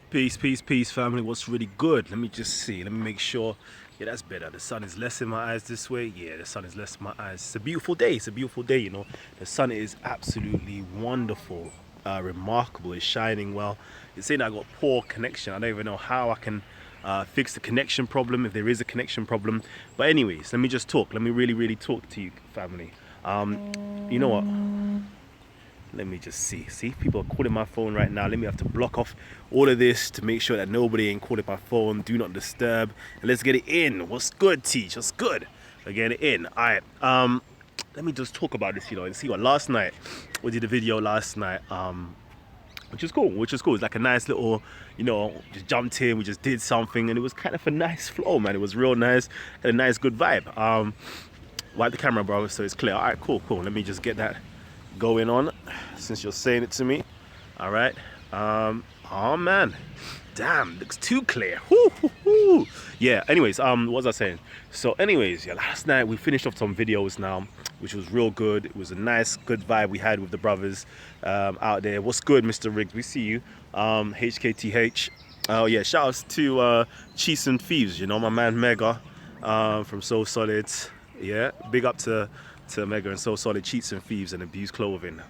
Peace, peace, peace, family. What's really good? Let me just see. Let me make sure. Yeah, that's better. The sun is less in my eyes this way. Yeah, the sun is less in my eyes. It's a beautiful day. It's a beautiful day, you know. The sun is absolutely wonderful, remarkable. It's shining well. It's saying I got poor connection. I don't even know how I can fix the connection problem, if there is a connection problem. But anyways, let me just talk. Let me really talk to you, family. You know what? Let me just see. See, people are calling my phone right now. Let me have to block off all of this to make sure that nobody ain't calling my phone. Do not disturb. And let's get it in. What's good, Teach? What's good? Let's get it in. All right. Let me just talk about this, you know, and see what last night. We did a video last night. Which is cool. It's like a nice little, you know, just jumped in. We just did something, and it was kind of a nice flow, man. It was real nice and a nice, good vibe. Wipe the camera, bro, so it's clear. All right, cool. Let me just get that going on since you're saying it to me. All right. Oh man, damn, looks too clear. Woo. Yeah, anyways, what was I saying? So anyways, yeah, last night we finished off some videos now, which was real good. It was a nice, good vibe we had with the brothers out there. What's good, Mr. Riggs? We see you. HKTH. Oh yeah, shout outs to Cheats and Thieves, you know, my man Mega from So Solid. Yeah, big up to Mega and So Solid, Cheats and Thieves and Abused Clothing.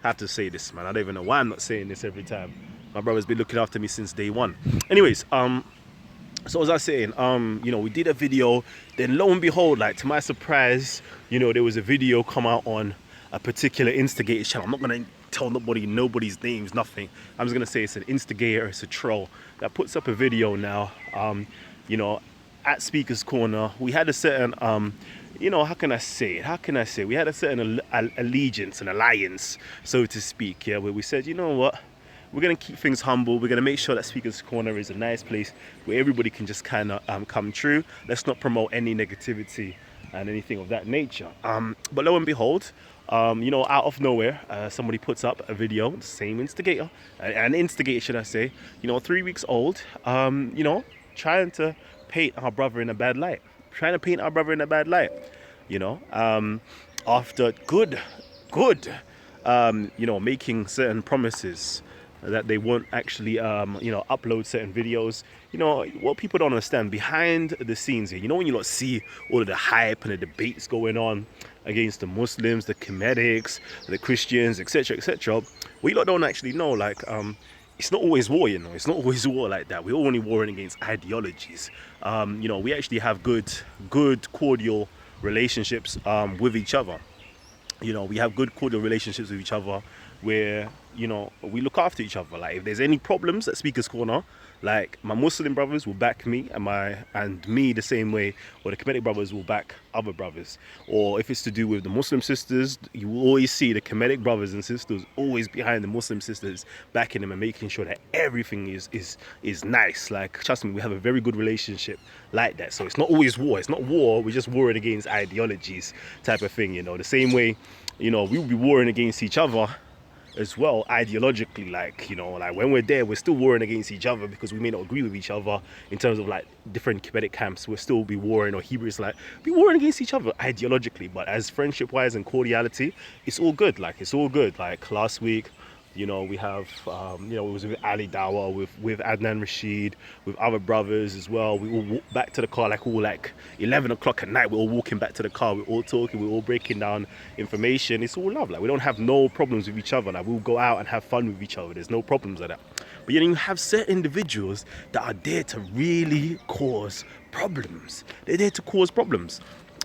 I have to say this, man. I don't even know why I'm not saying this every time. My brother's been looking after me since day one. Anyways, so as I was saying, you know, we did a video, then lo and behold, like to my surprise, you know, there was a video come out on a particular instigator channel. I'm not gonna tell nobody's names, nothing. I'm just gonna say it's an instigator, it's a troll that puts up a video now, you know, at Speaker's Corner. We had a certain you know, how can I say it? We had a certain allegiance, an alliance, so to speak, yeah, where we said, you know what, we're going to keep things humble. We're going to make sure that Speaker's Corner is a nice place where everybody can just kind of come true. Let's not promote any negativity and anything of that nature. But lo and behold, you know, out of nowhere, somebody puts up a video, the same instigator, an instigator, should I say, you know, 3 weeks old, you know, trying to paint our brother in a bad light. You know, after good, you know, making certain promises that they won't actually, you know, upload certain videos. You know, what people don't understand behind the scenes here, you know, when you lot see all of the hype and the debates going on against the Muslims, the Kemetics, the Christians, etc., etc., what you lot don't actually know, like, it's not always war, you know. It's not always war like that. We're only warring against ideologies. You know, we actually have good, cordial relationships with each other. You know, we have good, cordial relationships with each other where, you know, we look after each other. Like, if there's any problems at Speaker's Corner, like, my Muslim brothers will back me, and me the same way, or the Kemetic brothers will back other brothers. Or if it's to do with the Muslim sisters, you will always see the Kemetic brothers and sisters always behind the Muslim sisters, backing them and making sure that everything is nice. Like, trust me, we have a very good relationship like that. So it's not always war. It's not war. We're just warring against ideologies type of thing, you know. The same way, you know, we will be warring against each other as well, ideologically. Like, you know, like when we're there, we're still warring against each other because we may not agree with each other in terms of like different Kemetic camps. We'll still be warring, or Hebrews like be warring against each other ideologically, but as friendship wise and cordiality, it's all good. Like, it's all good. Like last week, you know, we have, you know, it was with Ali Dawa, with Adnan Rashid, with other brothers as well. We all walked back to the car like all like 11 o'clock at night. We're all walking back to the car. We're all talking. We're all breaking down information. It's all love. Like, we don't have no problems with each other. Like, we'll go out and have fun with each other. There's no problems like that. But you have certain individuals that are there to really cause problems. They're there to cause problems,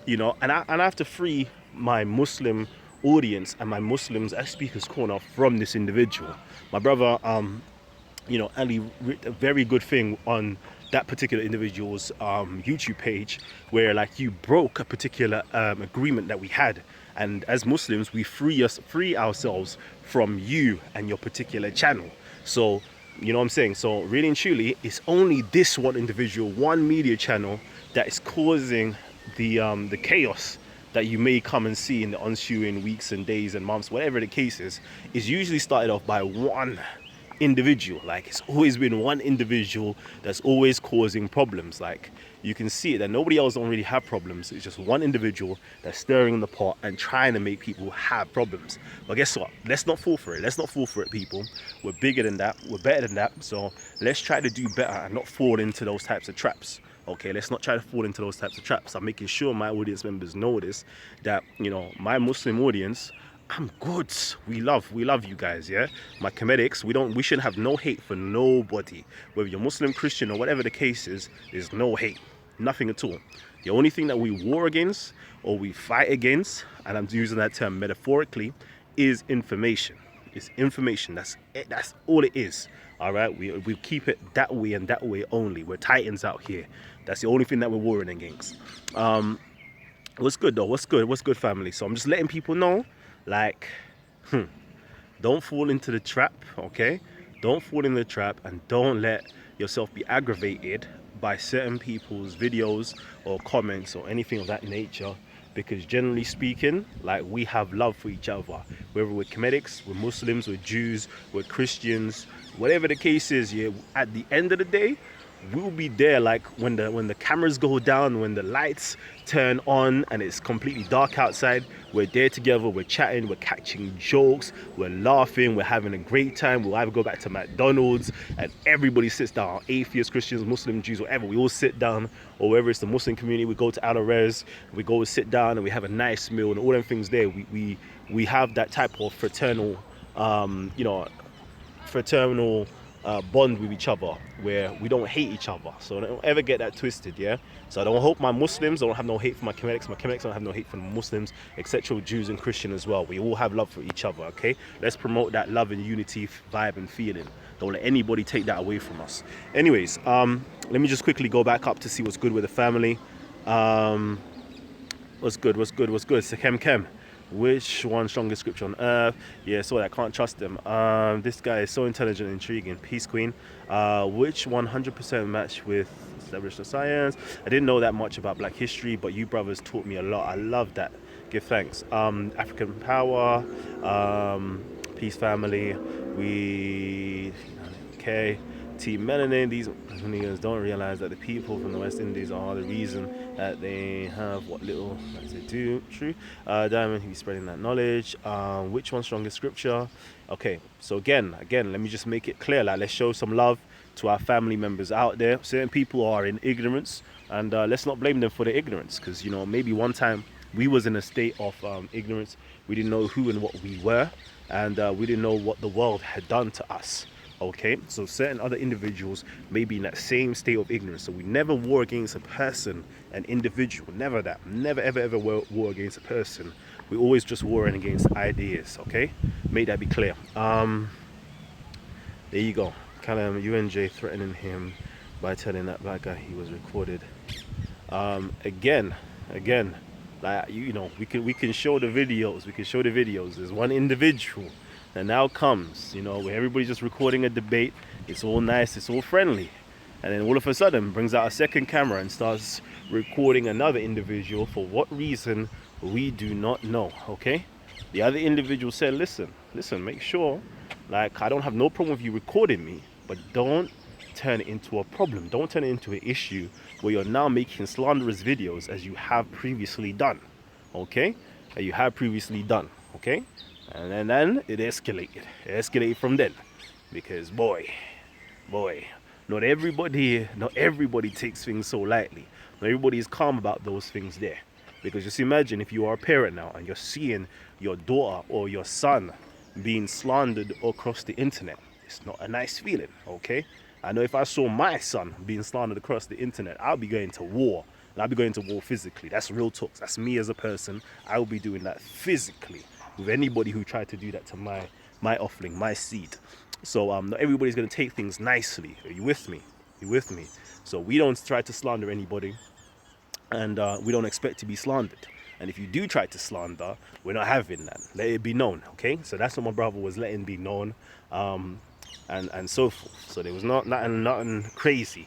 you know. And I have to free my Muslim audience and my Muslims at Speaker's Corner from this individual. My brother, you know, Ali wrote a very good thing on that particular individual's YouTube page, where like you broke a particular agreement that we had, and as Muslims we free ourselves from you and your particular channel. So, you know what I'm saying? So really and truly, it's only this one individual, one media channel, that is causing the chaos that you may come and see in the ensuing weeks and days and months, whatever the case is usually started off by one individual. Like, it's always been one individual that's always causing problems. Like, you can see it that nobody else don't really have problems. It's just one individual that's stirring the pot and trying to make people have problems. But guess what? Let's not fall for it. Let's not fall for it, people. We're bigger than that. We're better than that. So let's try to do better and not fall into those types of traps. Okay, let's not try to fall into those types of traps. I'm making sure my audience members know this, that, you know, my Muslim audience, I'm good. We love you guys, yeah? My Kemetics, we shouldn't have no hate for nobody. Whether you're Muslim, Christian, or whatever the case is, there's no hate. Nothing at all. The only thing that we war against, or we fight against, and I'm using that term metaphorically, is information. It's information. That's it. That's all it is. All right? We keep it that way and that way only. We're Titans out here. That's the only thing that we're warring against. What's good, though? What's good? What's good, family? So I'm just letting people know, like, don't fall into the trap, okay? Don't fall in the trap, and don't let yourself be aggravated by certain people's videos or comments or anything of that nature, because generally speaking, like, we have love for each other, whether we're Kemetics, we're Muslims, we're Jews, we're Christians, whatever the case is. Yeah, at the end of the day, we'll be there. Like, when the cameras go down, when the lights turn on and it's completely dark outside, we're there together, we're chatting, we're catching jokes, we're laughing, we're having a great time. We'll either go back to McDonald's and everybody sits down, atheists, Christians, Muslim, Jews, whatever, we all sit down, or whether it's the Muslim community, we go to Al-Res, we go and sit down and we have a nice meal and all them things there. We have that type of fraternal bond with each other, where we don't hate each other. So don't ever get that twisted, yeah? So I don't hope my Muslims don't have no hate for my Kemetics don't have no hate for the Muslims, etc., Jews and Christian as well. We all have love for each other, okay? Let's promote that love and unity vibe and feeling. Don't let anybody take that away from us. Anyways, let me just quickly go back up to see what's good with the family. What's good? So Kem. Which one strongest scripture on earth? Yeah, so I can't trust them. This guy is so intelligent and intriguing. Peace Queen. Which 100% match with established science? I didn't know that much about Black history, but you brothers taught me a lot. I love that. Give thanks. African power. Peace family. Okay. Team Melanin, these niggas don't realize that the people from the West Indies are the reason that they have what little that they do. True. Diamond, he's spreading that knowledge. Which one's strongest scripture? Okay, so again, let me just make it clear. Like, let's show some love to our family members out there. Certain people are in ignorance, and let's not blame them for their ignorance, because, you know, maybe one time we was in a state of ignorance. We didn't know who and what we were, and we didn't know what the world had done to us. Okay, so certain other individuals may be in that same state of ignorance. So we never war against a person, an individual. Never that. Never ever war against a person. We always just warring against ideas. Okay, make that be clear. There you go. Kalam, UNJ threatening him by telling that black guy he was recorded. Again, like, you know, we can show the videos. There's one individual that now comes, you know, where everybody's just recording a debate. It's all nice, it's all friendly, and then all of a sudden brings out a second camera and starts recording another individual. For what reason, we do not know. Okay, the other individual said, listen, make sure, like, I don't have no problem with you recording me, but don't turn it into a problem. Don't turn it into an issue where you're now making slanderous videos, as you have previously done. Okay, okay. And then it escalated from then, because boy, not everybody takes things so lightly. Not everybody is calm about those things there, because just imagine if you are a parent now and you're seeing your daughter or your son being slandered across the internet. It's not a nice feeling. Okay, I know if I saw my son being slandered across the internet, I'll be going to war. And I'll be going to war physically. That's real talk. That's me as a person. I will be doing that physically with anybody who tried to do that to my offspring, my seed. So not everybody's going to take things nicely. Are you with me? So we don't try to slander anybody, and we don't expect to be slandered. And if you do try to slander, we're not having that. Let it be known, okay? So that's what my brother was letting be known, and so forth. So there was nothing crazy.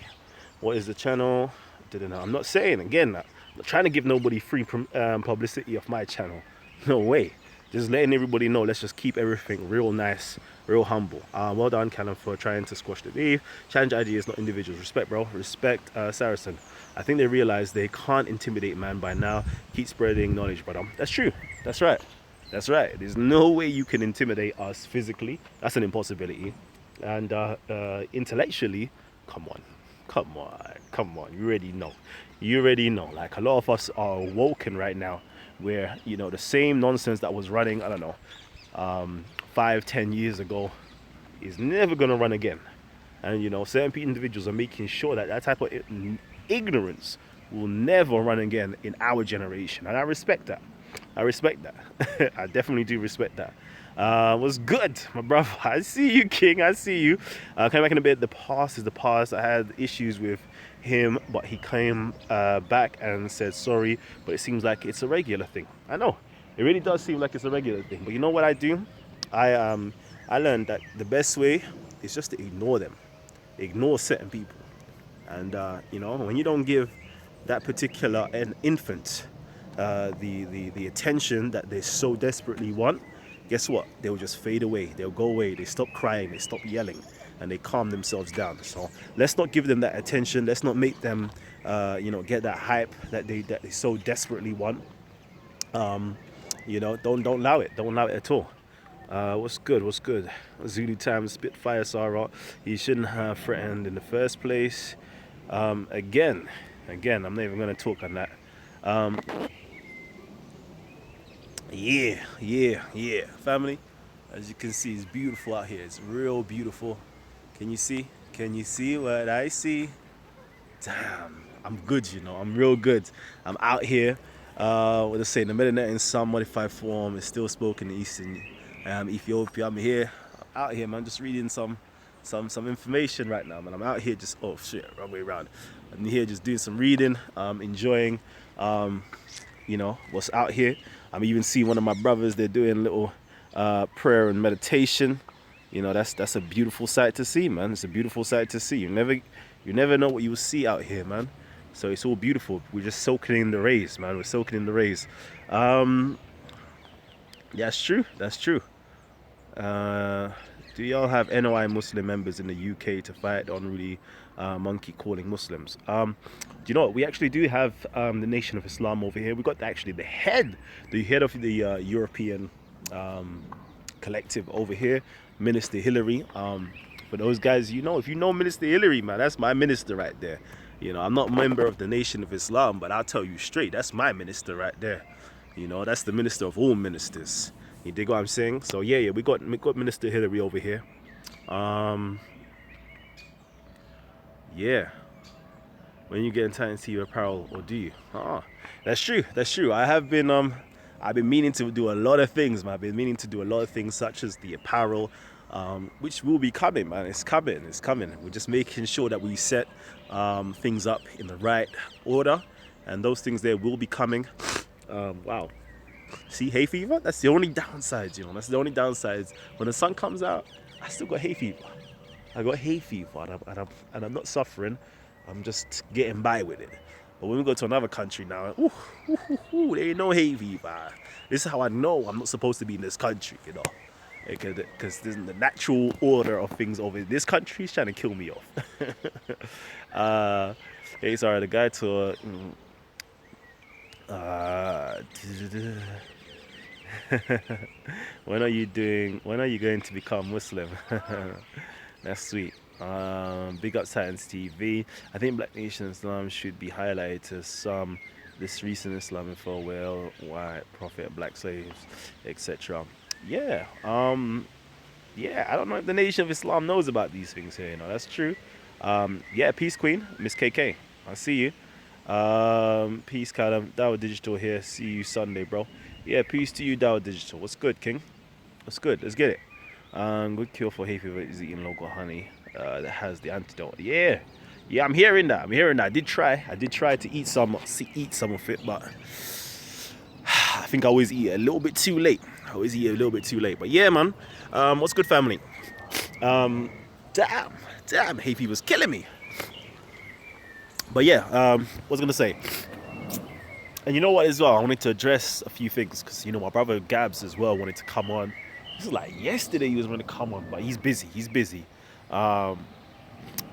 What is the channel? Didn't know. I'm not saying, again, I'm not trying to give nobody free publicity of my channel. No way. just letting everybody know, let's just keep everything real nice, real humble. Well done, Kalam, for trying to squash the beef. Challenge ideas, not individuals. Respect, bro. Respect, Saracen. I think they realize they can't intimidate man by now. Keep spreading knowledge, brother. That's true. That's right. That's right. There's no way you can intimidate us physically. That's an impossibility. And intellectually, come on. Come on. Come on. You already know. You already know. Like, a lot of us are awoken right now where, you know, the same nonsense that was running, I don't know, 5-10 years ago is never going to run again. And, you know, certain individuals are making sure that that type of ignorance will never run again in our generation. And I respect that. I respect that. I definitely do respect that. Was good, my brother. I see you, King. I see you. Came back in a bit. The past is the past. I had issues with him, but he came back and said sorry. But it seems like it's a regular thing. I know. It really does seem like it's a regular thing. But you know what I do? I learned that the best way is just to ignore them. Ignore certain people. And you know, when you don't give that particular infant the attention that they so desperately want, guess what? They'll just fade away. They'll go away. They stop crying. They stop yelling, and they calm themselves down. So let's not give them that attention. Let's not make them, you know, get that hype that they so desperately want. You know, don't allow it. Don't allow it at all. What's good? What's good? Zulu time, Spitfire Sarah. He shouldn't have threatened in the first place. Again, I'm not even going to talk on that. Yeah, family. As you can see, it's beautiful out here. It's real beautiful. Can you see? Can you see what I see? Damn, I'm good, you know. I'm real good. I'm out here. What I say, the Melanet in some modified form is still spoken in Eastern Ethiopia. I'm here, out here, man. Just reading some information right now, man. I'm out here just, oh shit, wrong way around. I'm here just doing some reading, enjoying, you know, what's out here. I'm even seeing one of my brothers. They're doing a little prayer and meditation. You know, that's a beautiful sight to see, man. It's a beautiful sight to see. You never know what you will see out here, man. So it's all beautiful. We're just soaking in the rays, man. We're soaking in the rays. That's true. That's true. Do y'all have NOI Muslim members in the UK to fight the unruly monkey calling Muslims? Do you know what? We actually do have the Nation of Islam over here. We got actually the head of the European collective over here, Minister Hillary. For those guys, you know, if you know Minister Hillary, man, that's my minister right there. You know, I'm not a member of the Nation of Islam, but I'll tell you straight, that's my minister right there. You know, that's the minister of all ministers. You dig what I'm saying? So yeah, we got Minister Hillary over here. Yeah. When you get in time to your apparel, or do you? That's true. That's true. I've been meaning to do a lot of things, man. I've been meaning to do a lot of things such as the apparel, which will be coming, man. It's coming. We're just making sure that we set things up in the right order, and those things there will be coming. Wow. See, hay fever? That's the only downside, you know. That's the only downside. When the sun comes out, I still got hay fever. I got hay fever, and I'm not suffering. I'm just getting by with it. But when we go to another country now, there ain't no hay fever. This is how I know I'm not supposed to be in this country, you know. Because the natural order of things over this country is trying to kill me off. Hey, sorry, the guy to... when are you going to become Muslim? That's sweet. Big up Science TV. I think Black Nation Islam should be highlighted to some. This recent Islam info, well, white prophet, black slaves, etc. Yeah. Yeah, I don't know if the Nation of Islam knows about these things here, you know. That's true. Yeah, peace queen, Miss KK. I see you. Peace, Kalam. Dow Digital here. See you Sunday, bro. Yeah, peace to you, Dow Digital. What's good, King? What's good? Let's get it. Good cure for hay fever is eating local honey that has the antidote. Yeah, I'm hearing that. I did try to eat some of it, but I think I always eat a little bit too late. But yeah, man. What's good, family? Damn, hay fever's killing me. But yeah, what was I gonna say? And you know what, as well, I wanted to address a few things because my brother Gabs as well wanted to come on. This is like yesterday he was going to come on, but he's busy. He's busy. Um,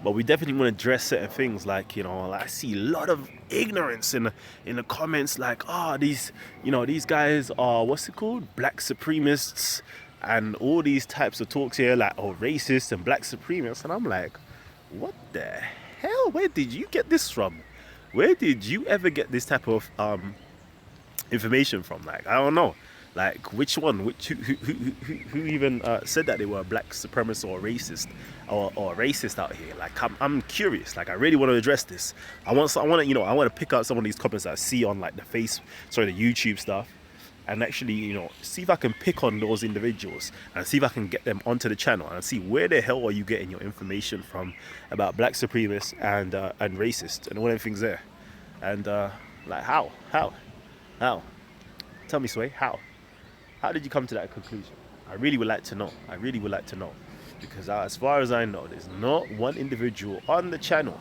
but we definitely want to address certain things, like like I see a lot of ignorance in the comments, like these these guys are, what's it called, black supremacists, and all these types of talks here, like racist and black supremacists, and I'm like, what the hell? Where did you get this from? Where did you ever get this type of information from? Like, I don't know. Like, which one? Who even said that they were a black supremacist or racist or racist out here? Like, I'm curious. Like, I really want to address this. I want to I want to pick out some of these comments that I see on like the YouTube stuff, and actually see if I can pick on those individuals and see if I can get them onto the channel and see where the hell are you getting your information from about black supremacists and racist and all them things there, and like how tell me, Sway, how did you come to that conclusion? I really would like to know. I really would like to know. Because as far as I know, there's not one individual on the channel,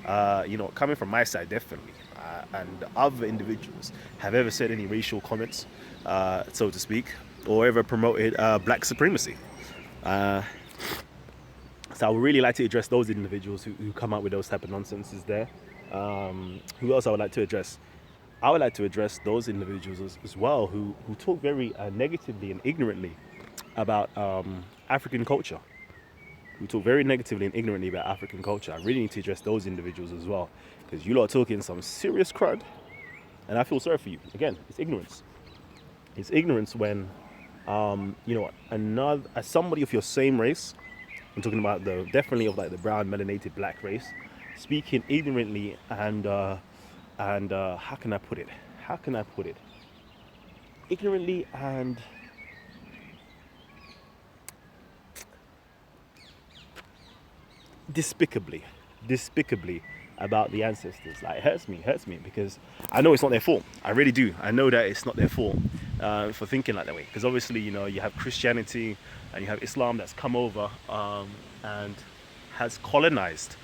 coming from my side, definitely, and other individuals have ever said any racial comments, so to speak, or ever promoted black supremacy. So I would really like to address those individuals who come out with those type of nonsenses there. Who else I would like to address? I would like to address those individuals as well who talk very negatively and ignorantly about African culture. Who talk very negatively and ignorantly about African culture. I really need to address those individuals as well, because you lot are talking some serious crud, and I feel sorry for you. Again, it's ignorance. It's ignorance when, as somebody of your same race, I'm talking about definitely of like the brown melanated black race, speaking ignorantly and how can I put it? Ignorantly and despicably about the ancestors. Like, it hurts me because I know it's not their fault. I really do. I know that it's not their fault for thinking like that way. Because obviously, you have Christianity and you have Islam that's come over and has colonized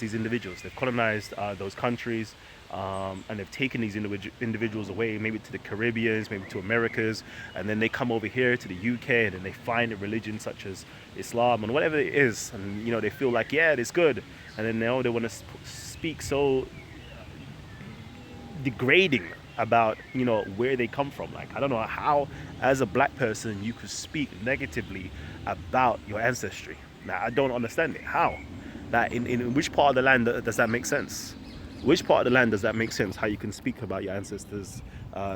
these individuals. They've colonized those countries, and they've taken these individuals away, maybe to the Caribbeans, maybe to Americas, and then they come over here to the UK, and then they find a religion such as Islam and whatever it is, and they feel like, yeah, it's good, and then now they want to speak so degrading about where they come from. Like, I don't know how, as a black person, you could speak negatively about your ancestry. Now, I don't understand it. How? That in which part of the land does that make sense? Which part of the land does that make sense? How you can speak about your ancestors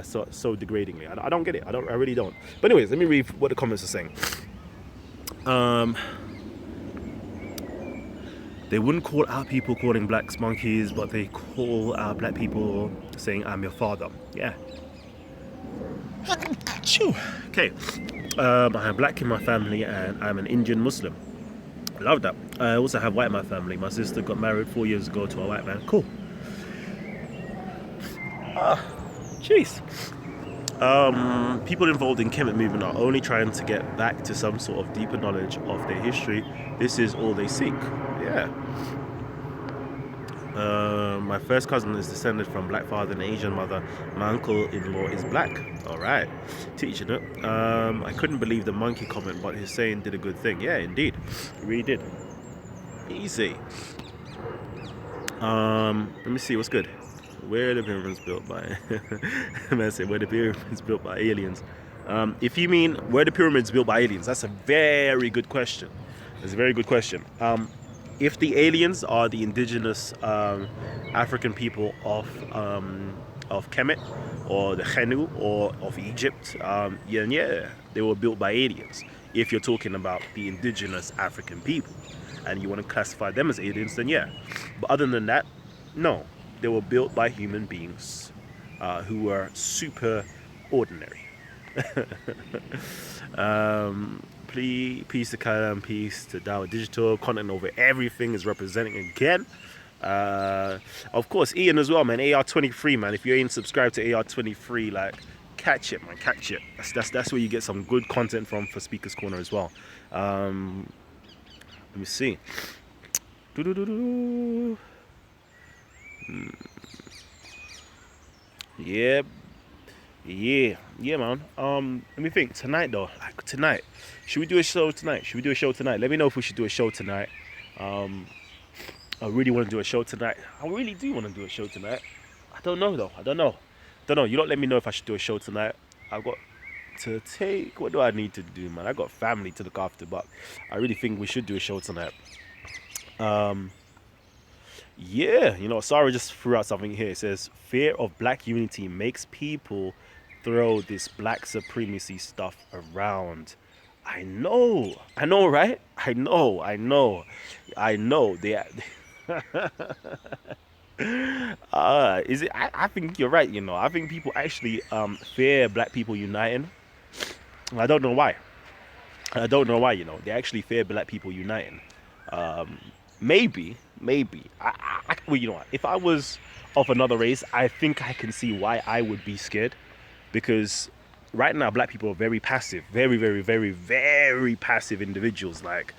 so degradingly? I don't get it. I really don't. But anyways, let me read what the comments are saying. They wouldn't call out people calling blacks monkeys, but they call out black people saying, "I'm your father." Yeah. Okay. I have black in my family and I'm an Indian Muslim. I love that. I also have white in my family. My sister got married 4 years ago to a white man. Cool. Jeez. People involved in Kemet movement are only trying to get back to some sort of deeper knowledge of their history. This is all they seek. Yeah. My first cousin is descended from black father and Asian mother. My uncle-in-law is black. All right, teaching it. I couldn't believe the monkey comment, but his saying did a good thing. Yeah, indeed, he really did. Easy. Let me see what's good. Where the pyramids built by? Man said, where the pyramids built by aliens. If you mean where the pyramids built by aliens, that's a very good question. That's a very good question. If the aliens are the indigenous African people of Kemet or the Khenu or of Egypt, yeah, they were built by aliens. If you're talking about the indigenous African people and you want to classify them as aliens, then yeah. But other than that, no, they were built by human beings who were super ordinary. Peace to Kalam, peace to Dow Digital. Content over everything is representing again. Of course, Ian as well, man. AR23, man. If you ain't subscribed to AR23, like, catch it, man. Catch it. That's where you get some good content from for Speaker's Corner as well. Let me see. Yeah, yeah, man. Let me think. Tonight though, like tonight, should we do a show tonight? Should we do a show tonight? Let me know if we should do a show tonight. Um, I really want to do a show tonight. I really do want to do a show tonight. I don't know though. I don't know. Don't know. You don't let me know if I should do a show tonight. I've got to take. What do I need to do, man? I got family to look after, but I really think we should do a show tonight. Um, yeah, Sarah just threw out something here. It says fear of black unity makes people throw this black supremacy stuff around. I know, right? I know. They, is it? I think you're right. I think people actually fear black people uniting. I don't know why. I don't know why. They actually fear black people uniting. Um, maybe. Well, you know what? If I was of another race, I think I can see why I would be scared, because right now black people are very passive, very, very, very, very passive individuals. Like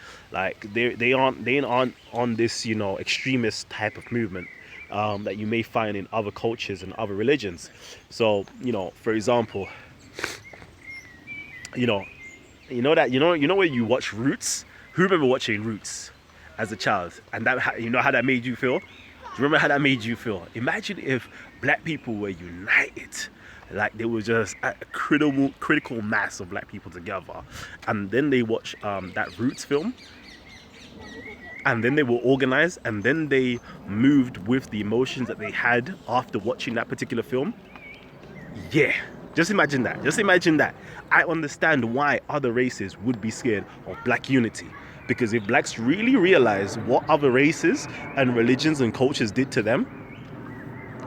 they aren't on this extremist type of movement that you may find in other cultures and other religions. So for example, you know where you watch Roots. Who remember watching Roots as a child, and that how that made you feel? Do you remember how that made you feel? Imagine if black people were united, like there was just a critical mass of black people together, and then they watch that Roots film, and then they were organized, and then they moved with the emotions that they had after watching that particular film. Yeah, just imagine that. Just imagine that. I understand why other races would be scared of black unity. Because if blacks really realize what other races and religions and cultures did to them,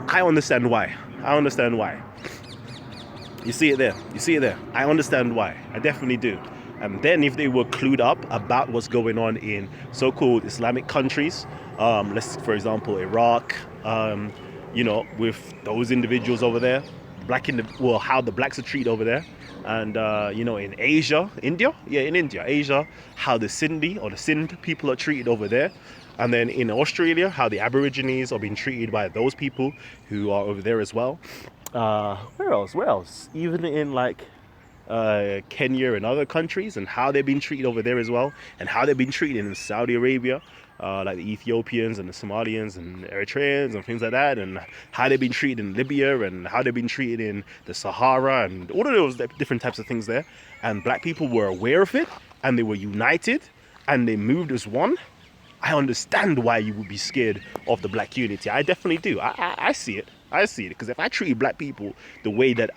I understand why. I understand why. You see it there. You see it there. I understand why. I definitely do. And then if they were clued up about what's going on in so-called Islamic countries, let's, for example, Iraq, with those individuals over there, how the blacks are treated over there, and in Asia, Asia, how the Sindh people are treated over there, and then in Australia, how the Aborigines are being treated by those people who are over there as well. Where else? Even in Kenya and other countries, and how they've been treated over there as well, and how they've been treated in Saudi Arabia, like the Ethiopians and the Somalians and Eritreans and things like that, and how they've been treated in Libya, and how they've been treated in the Sahara, and all of those different types of things there. And black people were aware of it, and they were united, and they moved as one. I understand why you would be scared of the black unity. I definitely do. I see it. I see it, because if I treated black people the way that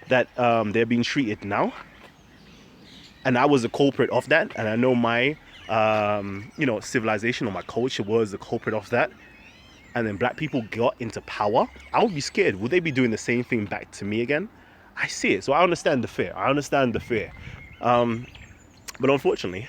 they're being treated now, and I was a culprit of that, and I know my civilization or my culture was the culprit of that, and then black people got into power, I would be scared. Would they be doing the same thing back to me again? I see it. So I understand the fear. But unfortunately,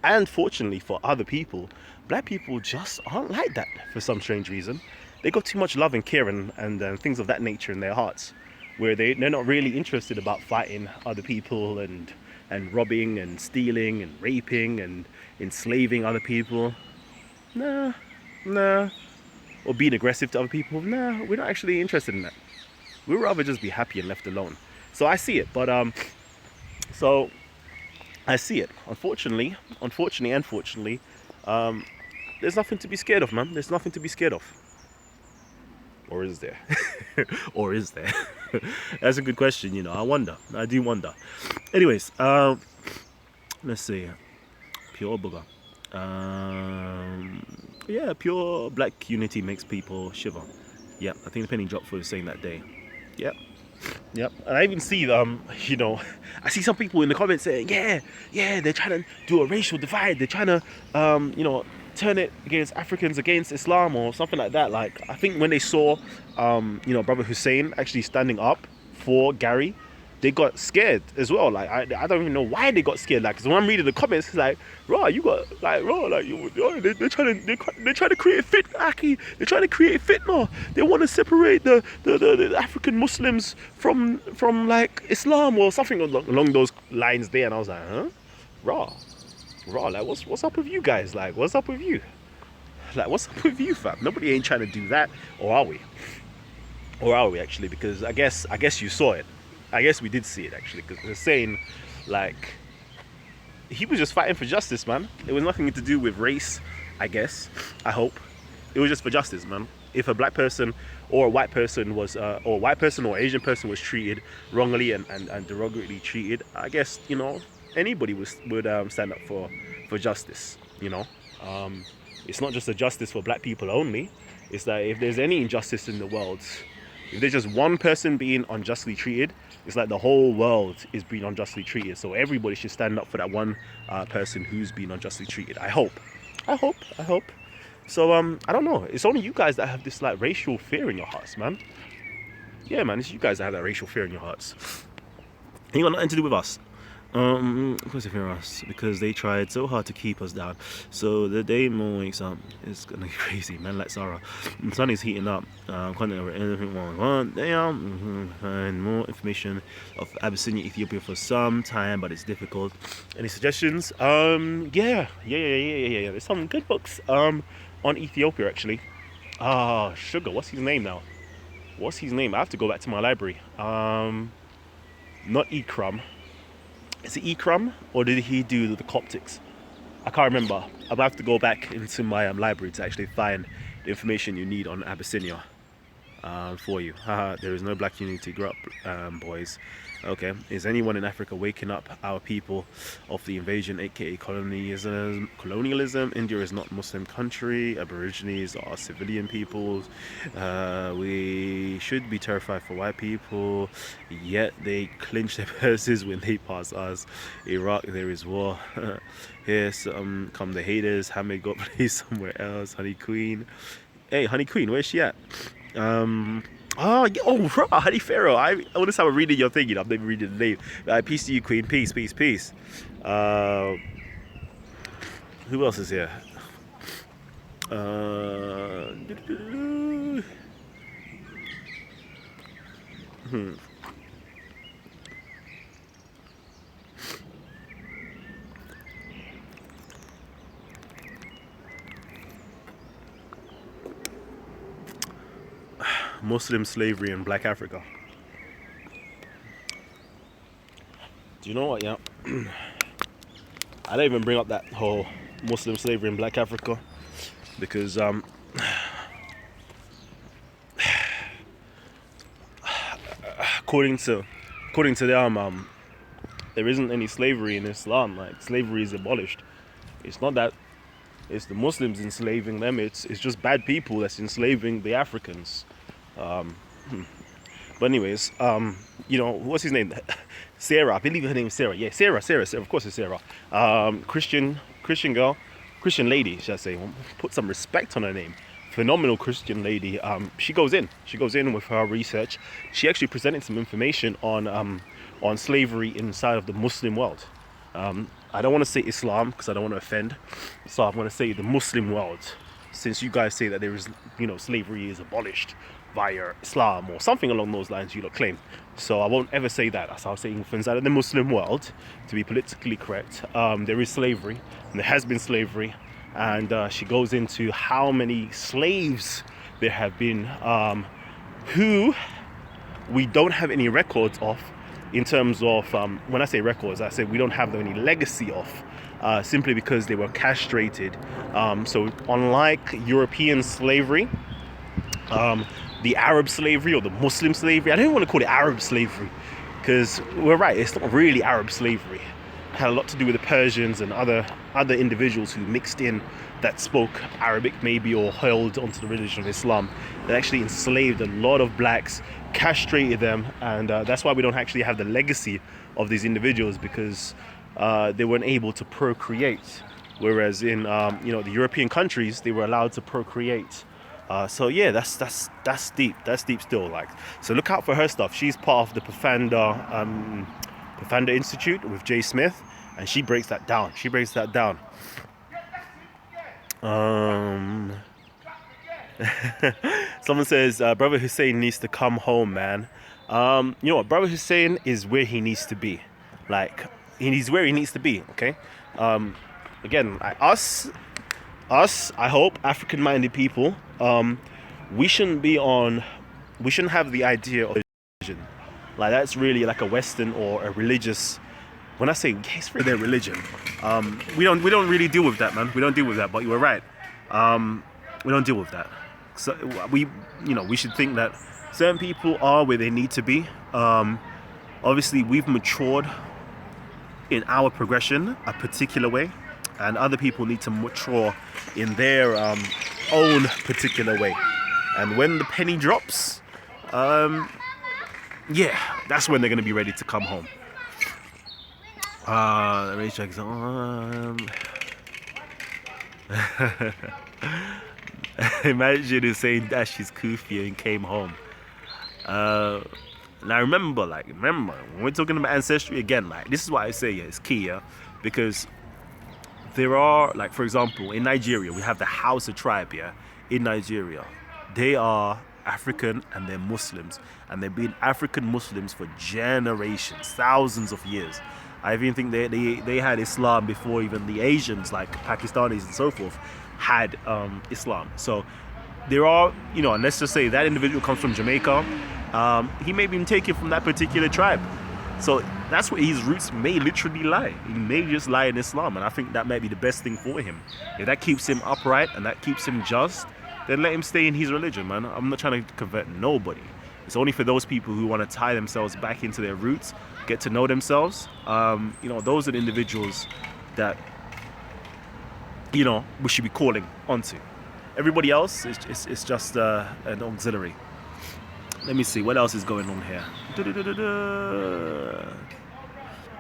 and fortunately for other people, black people just aren't like that for some strange reason. They got too much love and care and things of that nature in their hearts, where they're not really interested about fighting other people and robbing and stealing and raping and enslaving other people. Nah. Or being aggressive to other people. Nah, we're not actually interested in that. We'd rather just be happy and left alone. So I see it, but I see it. Unfortunately, there's nothing to be scared of, man. There's nothing to be scared of. Or is there? Or is there? That's a good question, I wonder. I do wonder. Anyways, let's see. Pure booger. Pure black unity makes people shiver. Yeah, I think the penny dropped for saying that day. Yep. And I even see I see some people in the comments saying, yeah, they're trying to do a racial divide. They're trying to turn it against Africans, against Islam, or something like that. Like, I think when they saw Brother Hussein actually standing up for Gary, they got scared as well. Like, I don't even know why they got scared. Like, because when I'm reading the comments, it's like, they're trying to create fitna. They're trying to create fitna. They want to separate the African Muslims from like Islam or something along those lines there. And I was like, huh? Like, what's up with you guys? Like, what's up with you? Like, what's up with you, fam? Nobody ain't trying to do that, or are we? Or are we actually? Because I guess you saw it. I guess we did see it actually. Because they're saying, like, he was just fighting for justice, man. It was nothing to do with race. I guess. I hope. It was just for justice, man. If a black person or a white person was, or a white person or Asian person was treated wrongly and derogatorily treated, I guess, anybody would stand up for justice. It's not just a justice for black people only. It's that if there's any injustice in the world, if there's just one person being unjustly treated, it's like the whole world is being unjustly treated. So everybody should stand up for that one person who's been unjustly treated. I hope. I hope. So I don't know. It's only you guys that have this like racial fear in your hearts, man. Yeah, man. It's you guys that have that racial fear in your hearts. Ain't got nothing to do with us. Of course, they fear us because they tried so hard to keep us down. So the day Mo wakes up, it's gonna be crazy, man. Like Sarah, the sun is heating up. Content over anything one. And more information of Abyssinia, Ethiopia for some time, but it's difficult. Any suggestions? Yeah. There's some good books. On Ethiopia actually. Sugar. What's his name now? What's his name? I have to go back to my library. Not Ikram. Is it Ikram or did he do the Coptics? I can't remember. I'm gonna have to go back into my library to actually find the information you need on Abyssinia for you. There is no black unity. Grow up, boys. Okay. Is anyone in Africa waking up our people of the invasion, aka colonialism? India is not a Muslim country. Aborigines are civilian peoples. We should be terrified for white people, yet they clinch their purses when they pass us. Iraq, there is war. Here come the haters. Hamid got placed somewhere else. Honey Queen. Hey, Honey Queen, where's she at? Honey Pharaoh. I want to start reading your thinking. I'm never reading the name. Peace to you, Queen. Peace. Who else is here? Muslim slavery in Black Africa. Do you know what? Yeah, I don't even bring up that whole Muslim slavery in Black Africa because according to them, there isn't any slavery in Islam. Like slavery is abolished. It's not that it's the Muslims enslaving them. It's just bad people that's enslaving the Africans. But anyways, what's his name? Sarah, I believe her name is Sarah. Yeah, Sarah. Of course it's Sarah. Christian girl, Christian lady, should I say? Put some respect on her name. Phenomenal Christian lady. She goes in with her research. She actually presented some information on slavery inside of the Muslim world. I don't want to say Islam because I don't want to offend, so I'm going to say the Muslim world. Since you guys say that there is, slavery is abolished via Islam or something along those lines, you claim. So I won't ever say that. So I'll say inside of the Muslim world, to be politically correct, there is slavery, and there has been slavery, and she goes into how many slaves there have been, who we don't have any records of, in terms of, when I say records, I say we don't have any legacy of, simply because they were castrated. So unlike European slavery, the Arab slavery or the Muslim slavery, I don't even want to call it Arab slavery because we're right, it's not really Arab slavery. It had a lot to do with the Persians and other individuals who mixed in that spoke Arabic maybe or held onto the religion of Islam. That actually enslaved a lot of blacks, castrated them, and that's why we don't actually have the legacy of these individuals, because they weren't able to procreate, whereas in the European countries they were allowed to procreate. So yeah, that's deep still. Like, so look out for her stuff. She's part of the Pafanda Institute with Jay Smith, and she breaks that down. Someone says Brother Hussein needs to come home, man. You know what, Brother Hussein is where he needs to be. Like, he's where he needs to be. Okay. Again, us, I hope, African-minded people, we shouldn't be on we shouldn't have the idea of religion. Like that's really like a Western or a religious. When I say it's really their religion, we don't really deal with that, man. We don't deal with that. But you were right. We don't deal with that. So we should think that certain people are where they need to be. Obviously, we've matured in our progression a particular way, and other people need to mature in their own particular way. And when the penny drops, that's when they're going to be ready to come home. Imagine Hussein dashed his kufi and came home. Now remember, when we're talking about ancestry again, like this is why I say it's key, because there are, like, for example, in Nigeria, we have the Hausa tribe, in Nigeria. They are African and they're Muslims, and they've been African Muslims for generations, thousands of years. I even think they had Islam before even the Asians, like Pakistanis and so forth, had Islam. So there are, and let's just say that individual comes from Jamaica. He may have been taken from that particular tribe. So that's where his roots may literally lie. He may just lie in Islam, and I think that might be the best thing for him. If that keeps him upright and that keeps him just, then let him stay in his religion, man. I'm not trying to convert nobody. It's only for those people who want to tie themselves back into their roots, get to know themselves. Those are the individuals that, we should be calling onto. Everybody else is just an auxiliary. Let me see what else is going on here.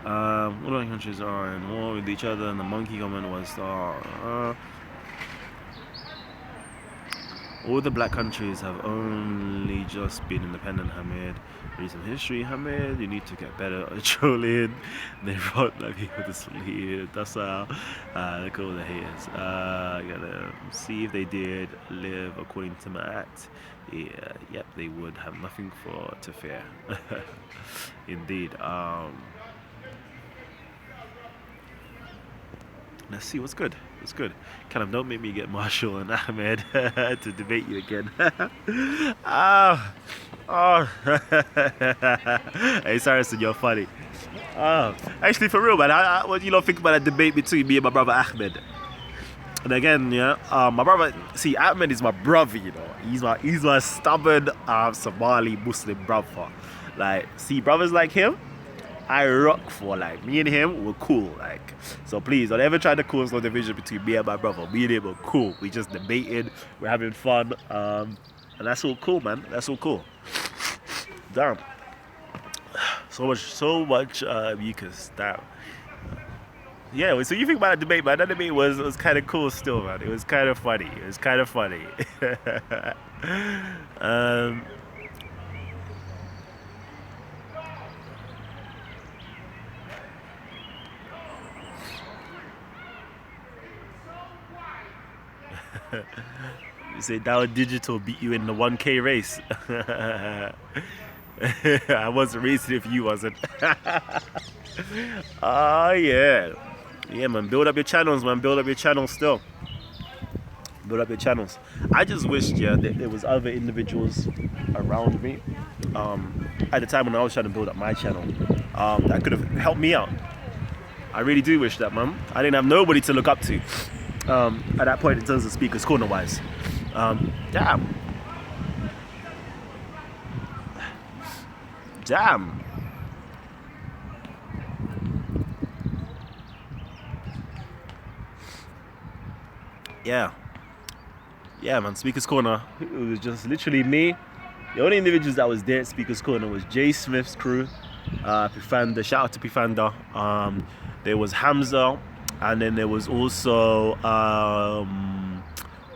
All countries are in war with each other, and the monkey government was all the black countries have only just been independent. Hamid, read some history. Hamid, you need to get better at trolling. They brought black people to sleep. That's how look at all the haters. Gotta see if they did live according to my act. Yep, they would have nothing to fear. Indeed. Let's see what's good. It's good. Kalam, don't make me get Marshall and Ahmed to debate you again. Hey, Saracen, you're funny. Actually, for real, man, what do you lot think about that debate between me and my brother Ahmed? And again, my brother, see, Ahmed is my brother, He's my stubborn Somali Muslim brother. Like, see, brothers like him, I rock for. Like, me and him were cool. Like, so please don't ever try to cause no division between me and my brother. Me and him were cool. We just debated, we're having fun, and that's all cool, man. That's all cool. Damn. So much mucus. Damn. Yeah, so you think about that debate, man. That debate was kind of cool still, man. It was kind of funny. You say Dow Digital beat you in the 1K race. I wasn't racing if you wasn't. Yeah. Yeah, man. Build up your channels, man. Build up your channels still. Build up your channels. I just wished, that there was other individuals around me at the time when I was trying to build up my channel that could have helped me out. I really do wish that, man. I didn't have nobody to look up to at that point in terms of speakers corner wise. Damn. Yeah, man. Speakers corner. It was just literally me. The only individuals that was there at Speakers corner was Jay Smith's crew, Pifanda. Shout out to Pifanda. There was Hamza, and then there was also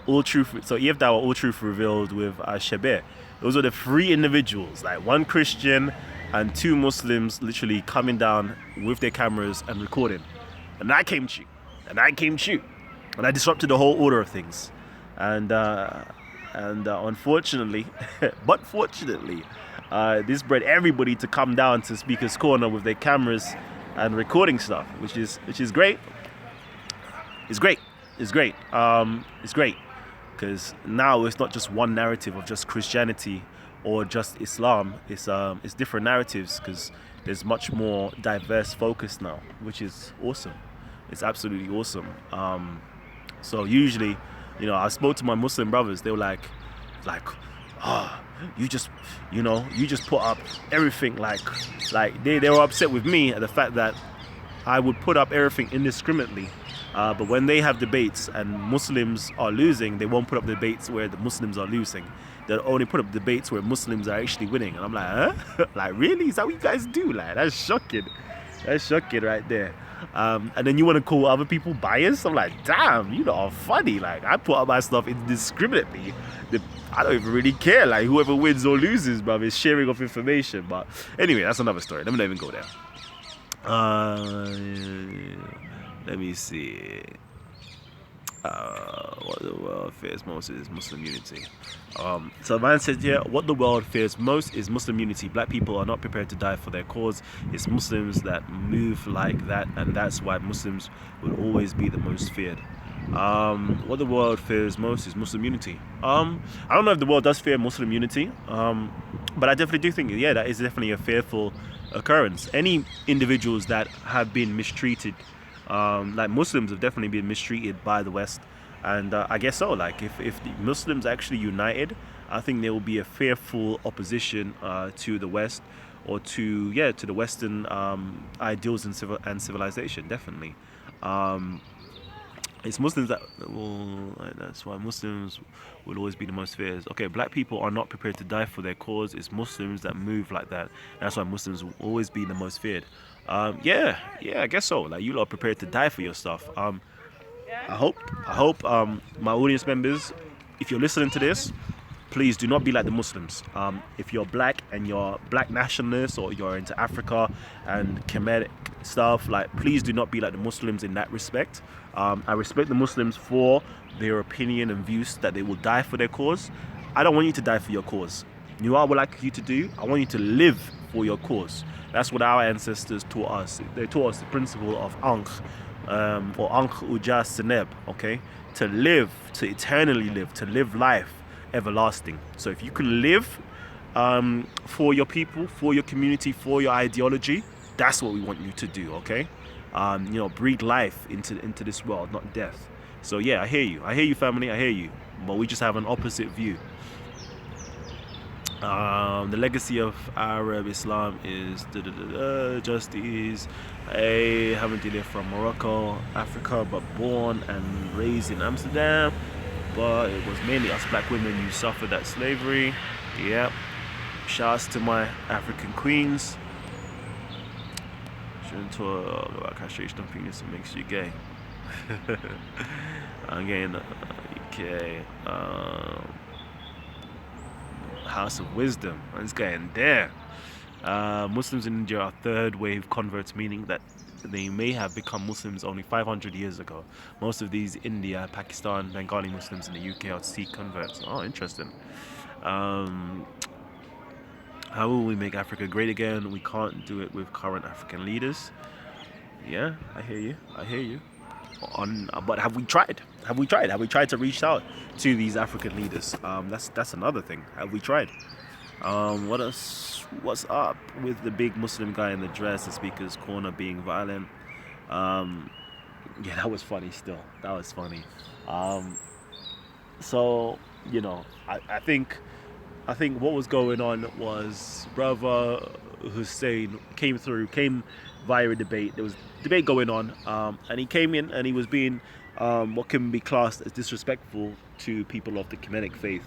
All Truth. So EF Dawa, All Truth Revealed with Shabir. Those were the three individuals, like one Christian and two Muslims, literally coming down with their cameras and recording. And I came true. And I disrupted the whole order of things. And unfortunately, but fortunately, this bred everybody to come down to Speaker's Corner with their cameras and recording stuff, which is great. It's great. It's great because now it's not just one narrative of just Christianity or just Islam. It's different narratives because there's much more diverse focus now, which is awesome. It's absolutely awesome. So usually, I spoke to my Muslim brothers. They were like, oh, you just, you just put up everything like they were upset with me at the fact that I would put up everything indiscriminately. But when they have debates and Muslims are losing, they won't put up debates where the Muslims are losing. They'll only put up debates where Muslims are actually winning. And I'm like, huh? Like, really? Is that what you guys do? Like, that's shocking. That's shocking right there. And then you want to call other people biased? I'm like, damn, you lot are funny. Like, I put up my stuff indiscriminately. I don't even really care. Like, whoever wins or loses, bruv, is sharing of information. But anyway, that's another story. Let me not even go there. Let me see. What the world fears most is Muslim unity. So man said here, what the world fears most is Muslim unity. Black people are not prepared to die for their cause. It's Muslims that move like that, and that's why Muslims will always be the most feared. What the world fears most is Muslim unity. I don't know if the world does fear Muslim unity, but I definitely do think, yeah, that is definitely a fearful occurrence. Any individuals that have been mistreated, like Muslims have definitely been mistreated by the West, and I guess so. Like if the Muslims actually united, I think there will be a fearful opposition to the West, or to the Western ideals and civilization. Definitely. It's Muslims that that's why Muslims will always be the most feared. Okay, black people are not prepared to die for their cause. It's Muslims that move like that. That's why Muslims will always be the most feared. Yeah, I guess so. Like, you lot are prepared to die for your stuff. I hope my audience members, if you're listening to this, please do not be like the Muslims. If you're black and you're black nationalist, or you're into Africa and Kemet stuff, like, please do not be like the Muslims in that respect. I respect the Muslims for their opinion and views that they will die for their cause. I don't want you to die for your cause. You know what I would like you to do? I want you to live for your cause. That's what our ancestors taught us. They taught us the principle of Ankh, or Ankh Uja Seneb, okay? To live, to eternally live, to live life everlasting. So if you can live for your people, for your community, for your ideology, that's what we want you to do, okay? Breathe life into this world, not death. So yeah, I hear you, family, I hear you, but we just have an opposite view. The legacy of Arab Islam is justice. I haven't lived from Morocco, Africa, but born and raised in Amsterdam. But it was mainly us black women who suffered that slavery. Yep. Shouts to my African queens. Shouldn't talk about castration of penis, it makes you gay. Again, UK. House of Wisdom. It's getting there. Muslims in India are third wave converts, meaning that they may have become Muslims only 500 years ago. Most of these India, Pakistan, Bengali Muslims in the UK are Sikh converts. Oh, interesting. How will we make Africa great again? We can't do it with current African leaders. Yeah, I hear you. But have we tried? Have we tried to reach out to these African leaders? That's another thing. Have we tried? What else? What's up with the big Muslim guy in the dress, the speaker's corner, being violent? Yeah, that was funny. Still, that was funny. So I think what was going on was Brother Hussein came via a debate. There was debate going on, and he came in and he was being what can be classed as disrespectful to people of the Kemetic faith,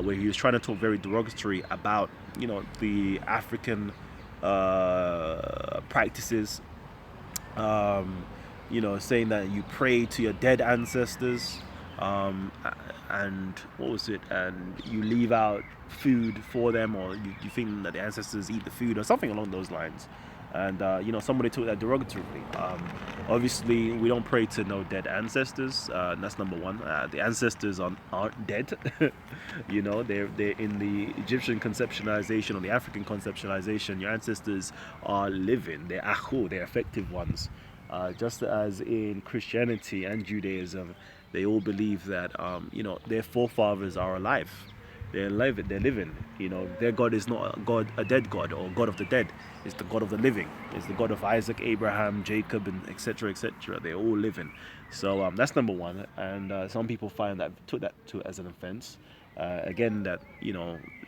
where he was trying to talk very derogatory about the African practices, saying that you pray to your dead ancestors, and what was it, and you leave out food for them, or you think that the ancestors eat the food or something along those lines. And somebody took that derogatorily. Obviously we don't pray to no dead ancestors, that's number one. The ancestors aren't dead. They're in the Egyptian conceptualization or the African conceptualization. Your ancestors are living, they're akhu, they're effective ones. Just as in Christianity and Judaism, they all believe that their forefathers are alive. They're living. They're living. You know, their God is not a dead God or God of the dead. It's the God of the living. It's the God of Isaac, Abraham, Jacob, and etc. etc. They're all living. So that's number one. And some people took that to as an offense. Again, that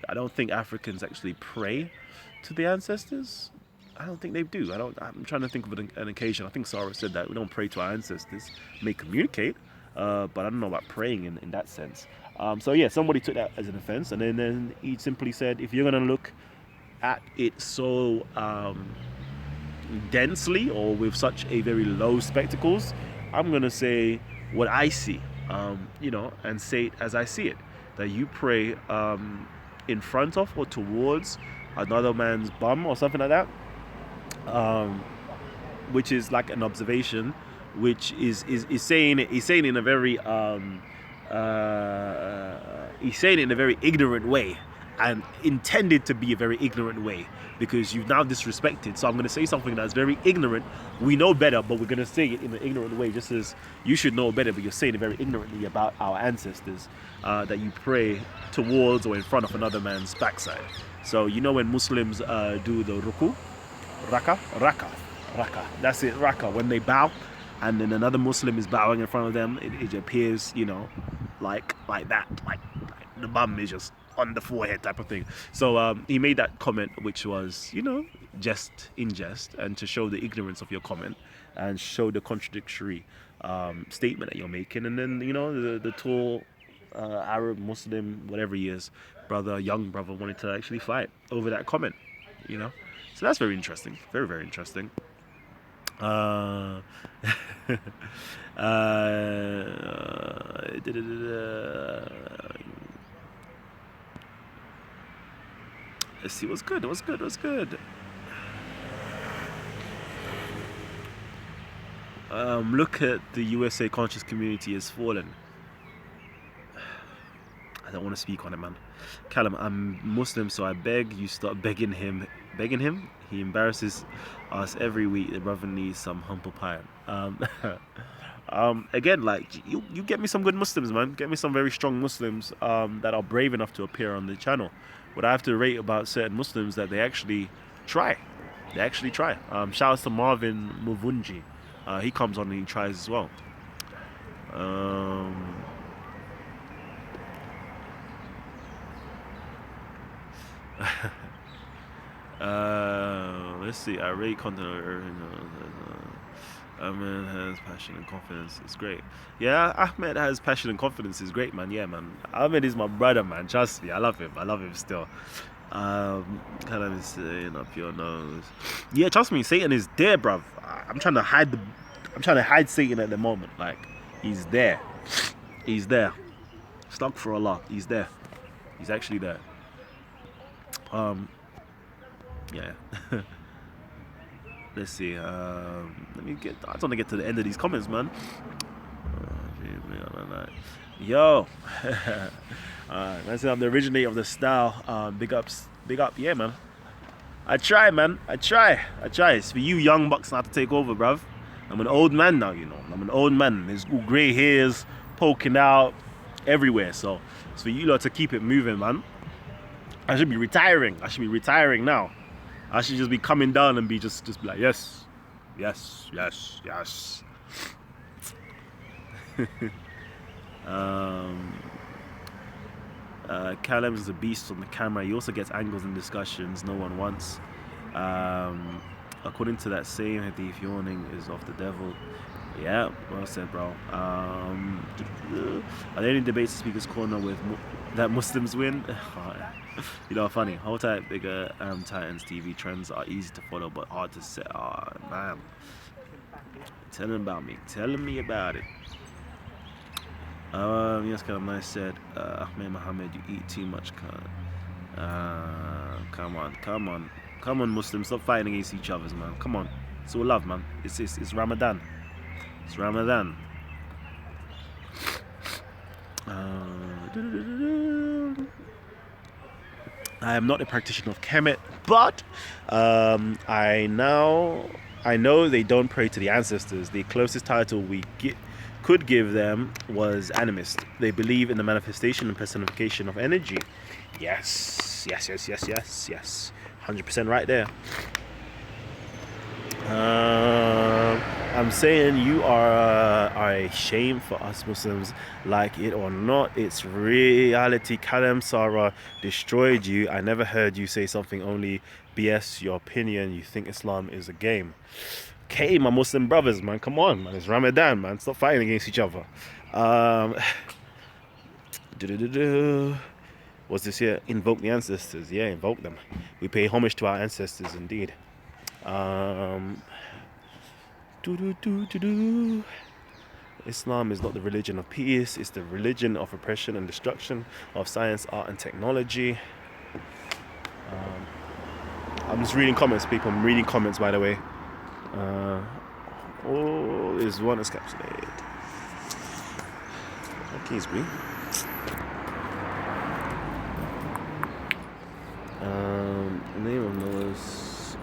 I don't think Africans actually pray to the ancestors. I don't think they do. I'm trying to think of an occasion. I think Sarah said that we don't pray to our ancestors. We may communicate, but I don't know about praying in that sense. So yeah, somebody took that as an offense, and then he simply said, if you're gonna look at it so densely or with such a very low spectacles, I'm gonna say what I see, and say it as I see it. That you pray in front of or towards another man's bum or something like that, which is like an observation, which is saying it. He's saying it in a very he's saying it in a very ignorant way, and intended to be a very ignorant way, because you've now disrespected. So I'm going to say something that's very ignorant. We know better, but we're going to say it in an ignorant way, just as you should know better, but you're saying it very ignorantly about our ancestors, that you pray towards or in front of another man's backside. So when Muslims do the ruku, raka, that's it, raka, when they bow, and then another Muslim is bowing in front of them, it appears, like that, like the bum is just on the forehead type of thing. So he made that comment, which was, jest, and to show the ignorance of your comment and show the contradictory statement that you're making. And then, the tall Arab, Muslim, whatever he is, young brother wanted to actually fight over that comment, So that's very interesting. Very, very interesting. Let's see what's good. Look at the USA conscious community has fallen. I don't want to speak on it, man. Kalam, I'm Muslim, so I beg you stop begging him. Begging him? He embarrasses us every week. The brother needs some humble pie. Again, like you get me some good Muslims, man. Get me some very strong Muslims that are brave enough to appear on the channel. What I have to rate about certain Muslims that they actually try. Shout out to Marvin Muvunji. He comes on and he tries as well. Let's see. I rate content. Ahmed has passion and confidence. It's great. Yeah, Ahmed has passion and confidence. Is great, man. Yeah, man. Ahmed is my brother, man. Trust me. I love him still. Kind of saying up your nose. Yeah, trust me. Satan is there, bruv. I'm trying to hide Satan at the moment. Like, he's there. Stuck for Allah. He's there. He's actually there. Yeah. Let's see. I just want to get to the end of these comments, man. Yo. Man said I'm the originator of the style. Big up. Yeah, man. I try, man. I try. It's for you young bucks not to take over, bruv. I'm an old man now, I'm an old man. There's grey hairs poking out everywhere. So it's for you lot to keep it moving, man. I should be retiring now. I should just be coming down and be just be like, yes. Kalam is a beast on the camera. He also gets angles in discussions no one wants. According to that same hadith, yawning is of the devil. Yeah, well said, bro. Are there any debates in Speaker's Corner with that Muslims win? Funny. Hold tight, bigger Titans TV trends are easy to follow but hard to set. Oh, man. Tell me about it. Yes, Kalam, I said, Ahmed Mohammed, you eat too much, come on, Muslims, stop fighting against each other, man. Come on, it's all love, man. It's Ramadan. It's Ramadan. I am not a practitioner of Kemet, but I know they don't pray to the ancestors. The closest title we could give them was animist. They believe in the manifestation and personification of energy. Yes, yes, yes, yes, yes, yes. 100% right there. I'm saying you are a shame for us Muslims, like it or not. It's reality. Kalam Sarah destroyed you. I never heard you say something only BS your opinion. You think Islam is a game. Okay, my Muslim brothers, man, come on, man. It's Ramadan, man. Stop fighting against each other. What's this here? Invoke the ancestors. Yeah, invoke them. We pay homage to our ancestors, indeed. Islam is not the religion of peace. It's the religion of oppression and destruction of science, art, and technology. I'm just reading comments, people. I'm reading comments, by the way. All is one encapsulated. Okay, it's green. Name of Noah's.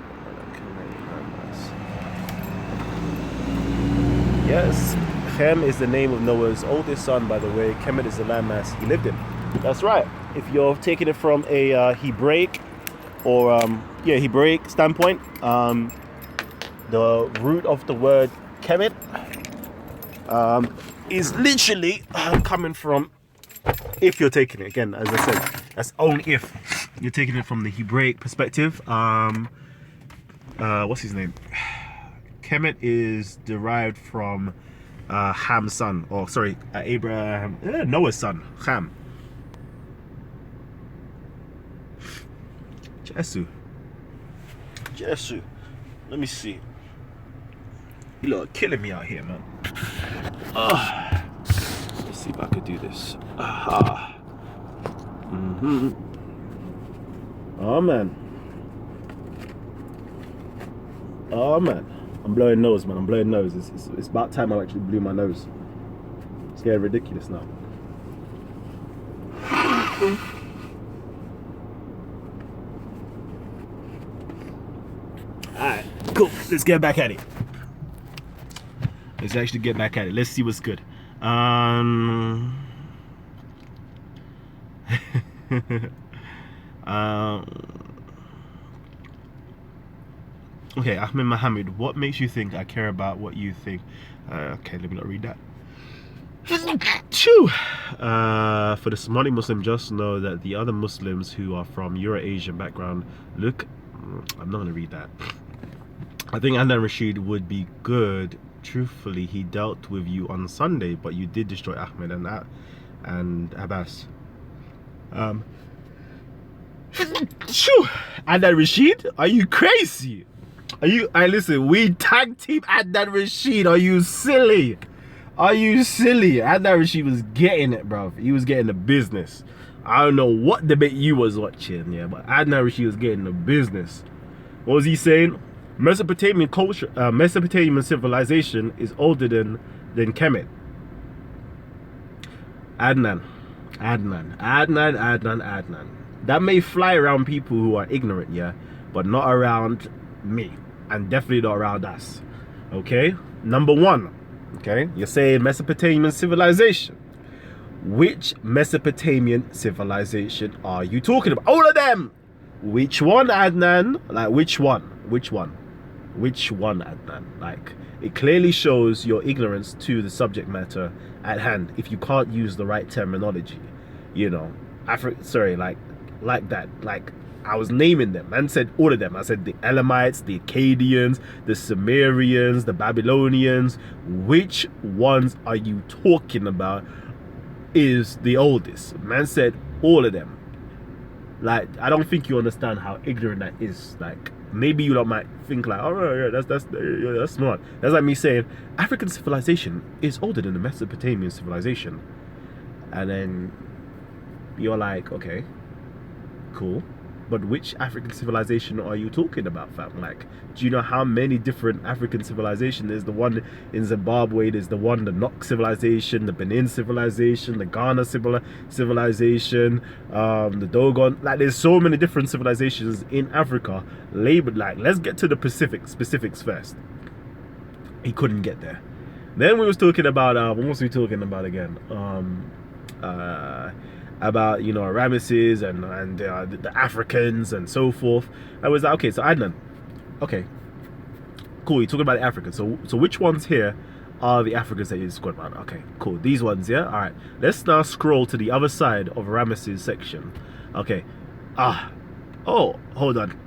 Yes, Shem is the name of Noah's oldest son, by the way. Kemet is the landmass he lived in. That's right. If you're taking it from a Hebraic or Hebraic standpoint, the root of the word Kemet is literally coming from, if you're taking it, again, as I said, that's only if you're taking it from the Hebraic perspective. What's his name? Kemet is derived from Ham's son, or sorry, Abraham, Noah's son, Ham. Jesu. Let me see. You lot are killing me out here, man. Let's see if I could do this. Aha. Oh man. I'm blowing nose, man. I'm blowing nose. It's about time I actually blew my nose. It's getting ridiculous now. Alright, cool. Let's get back at it. Let's actually get back at it. Let's see what's good. Okay, Ahmed Mohammed, what makes you think I care about what you think? Okay, let me not read that. For the Somali Muslim, just know that the other Muslims who are from Euro-Asian background look... I'm not going to read that. I think Adnan Rashid would be good. Truthfully, he dealt with you on Sunday, but you did destroy Ahmed and Abbas. Adnan Rashid? Are you crazy? Listen, we tag team Adnan Rashid. Are you silly? Adnan Rashid was getting it, bro. He was getting the business. I don't know what debate you was watching, yeah, but Adnan Rashid was getting the business. What was he saying? Mesopotamian culture, Mesopotamian civilization is older than Kemet. Adnan. That may fly around people who are ignorant, yeah, but not around me. And definitely not around us. Okay? Number one. Okay? You're saying Mesopotamian civilization. Which Mesopotamian civilization are you talking about? All of them! Which one, Adnan? Like, which one? Which one, Adnan? Like, it clearly shows your ignorance to the subject matter at hand if you can't use the right terminology. You know, like that. Like, I was naming them and said all of them. I said the Elamites, the Akkadians, the Sumerians, the Babylonians. Which ones are you talking about is the oldest? Man said all of them. Like, I don't think you understand how ignorant that is. Like, maybe you might think like, oh yeah, that's smart. That's like me saying African civilization is older than the Mesopotamian civilization, and then you're like, okay, cool. But which African civilization are you talking about, fam? Like, do you know how many different African civilizations? There's the one in Zimbabwe, there's the one, the Nok civilization, the Benin civilization, the Ghana civilization, the Dogon. Like, there's so many different civilizations in Africa labeled. Like, let's get to the specifics first. He couldn't get there. Then we was talking about what was we talking about again? About Ramesses and the Africans and so forth. I was like, okay, so Adnan, okay, cool. You're talking about the Africans. So which ones here are the Africans that you squad about? Okay, cool. These ones, yeah. All right. Let's now scroll to the other side of Ramesses' section. Okay. Oh, hold on.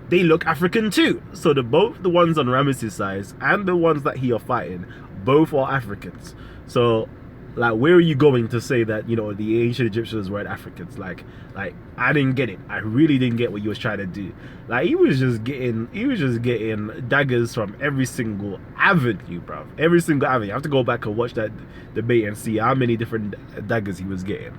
They look African too. So both the ones on Ramesses' side and the ones that he are fighting, both are Africans. So, like, where are you going to say that the ancient Egyptians weren't Africans? Like I didn't get it. I really didn't get what you was trying to do. Like he was just getting daggers from every single avenue, bro. Every single avenue. You have to go back and watch that debate and see how many different daggers he was getting.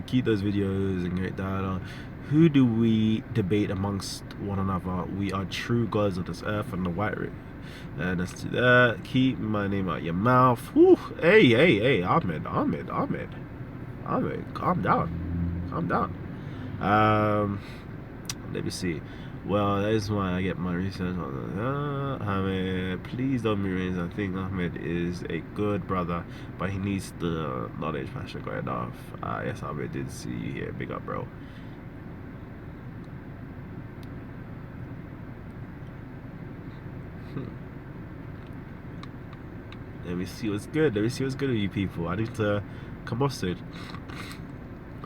Keep those videos and get dialogue. Who do we debate amongst one another? We are true gods of this earth and the white race. Let's do that. Keep my name out your mouth. Whew. Hey, Ahmed, calm down. Let me see. Well, that is why I get my research on Ahmed. Please don't be racist. I think Ahmed is a good brother, but he needs the knowledge passion going off. Yes, Ahmed did see you here. Big up, bro. Let me see what's good. Let me see what's good with you people. I need to come off soon.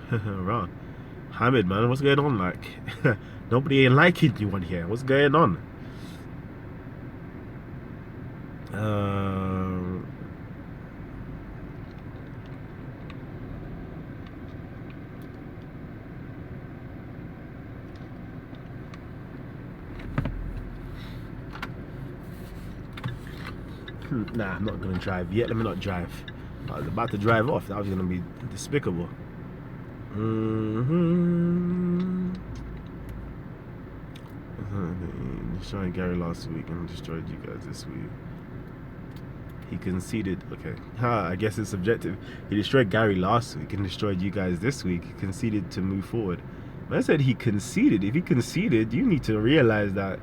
Right. Hamid, man, what's going on? Like, nobody ain't liking you on here. What's going on? Nah, I'm not gonna drive yet. Let me not drive. I was about to drive off. That was gonna be despicable. Destroyed Gary last week and destroyed you guys this week. He conceded. Okay. I guess it's subjective. He destroyed Gary last week and destroyed you guys this week. He conceded to move forward. When I said he conceded, if he conceded, you need to realize that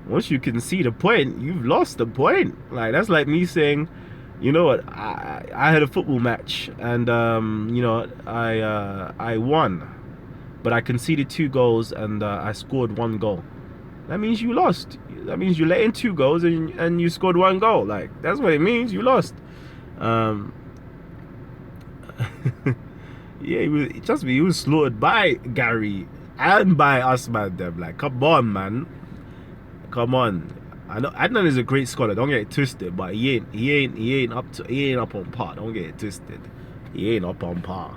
once you concede a point, you've lost the point. Like, that's like me saying, you know what, I had a football match and I won, but I conceded 2 goals and I scored 1 goal. That means you lost. That means you let in 2 goals and you scored 1 goal. Like, that's what it means. You lost. Yeah, trust me, he was slaughtered by Gary and by us, man. Them, like, come on, man. Come on. I know Adnan is a great scholar. Don't get it twisted, but he ain't up on par. Don't get it twisted. He ain't up on par.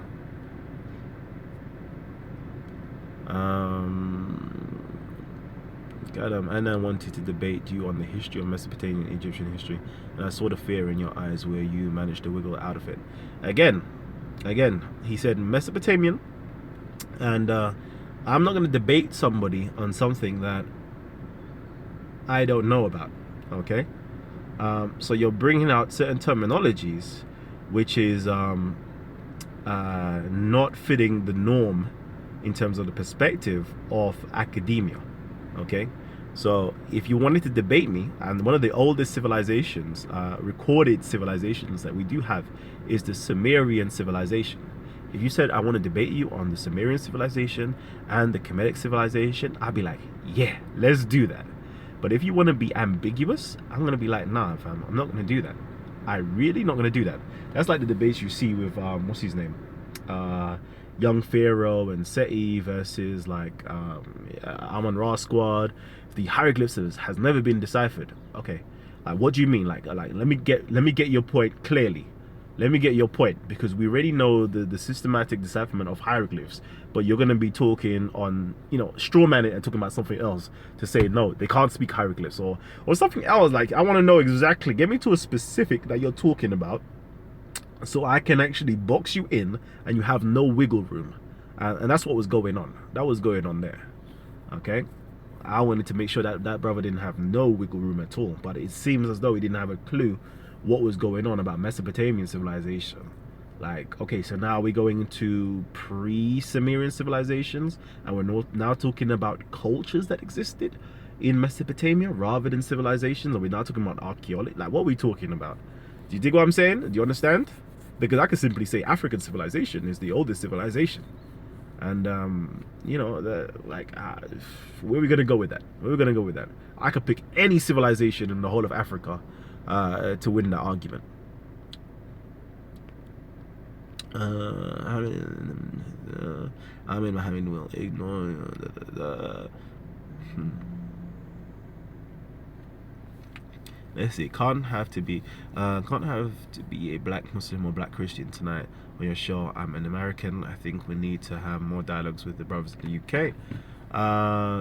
Adnan wanted to debate you on the history of Mesopotamian Egyptian history, and I saw the fear in your eyes where you managed to wiggle out of it. Again, he said Mesopotamian, and I'm not going to debate somebody on something that I don't know about. Okay, so you're bringing out certain terminologies which is not fitting the norm in terms of the perspective of academia. Okay, so if you wanted to debate me, and one of the oldest civilizations, recorded civilizations that we do have, is the Sumerian civilization. If you said I want to debate you on the Sumerian civilization and the Kemetic civilization, I'd be like, yeah, let's do that. But if you want to be ambiguous, I'm going to be like, nah, fam, I'm not going to do that. I really not going to do that. That's like the debates you see with, what's his name? Young Pharaoh and Seti versus like Amon-Ra squad. The hieroglyphs has never been deciphered. Okay, like what do you mean? Like let me get your point clearly. Let me get your point, because we already know the systematic decipherment of hieroglyphs, but you're going to be talking on, straw man it and talking about something else to say, no, they can't speak hieroglyphs or something else. Like, I want to know exactly, get me to a specific that you're talking about so I can actually box you in and you have no wiggle room. And that's what was going on. That was going on there. Okay? I wanted to make sure that brother didn't have no wiggle room at all, but it seems as though he didn't have a clue what was going on about Mesopotamian civilization. Like, okay, so now we're going into pre-Sumerian civilizations and we're now talking about cultures that existed. in Mesopotamia rather than civilizations? Are we now talking about archaeology? Like, what are we talking about? Do you dig what I'm saying? Do you understand? Because I could simply say African civilization is the oldest civilization. And, you know, where are we going to go with that? Where are we going to go with that? I could pick any civilization in the whole of Africa to win that argument. Mohammed will ignore let's see. Can't have to be a black Muslim or black Christian tonight on your show. I'm an American. I think we need to have more dialogues with the brothers in the UK.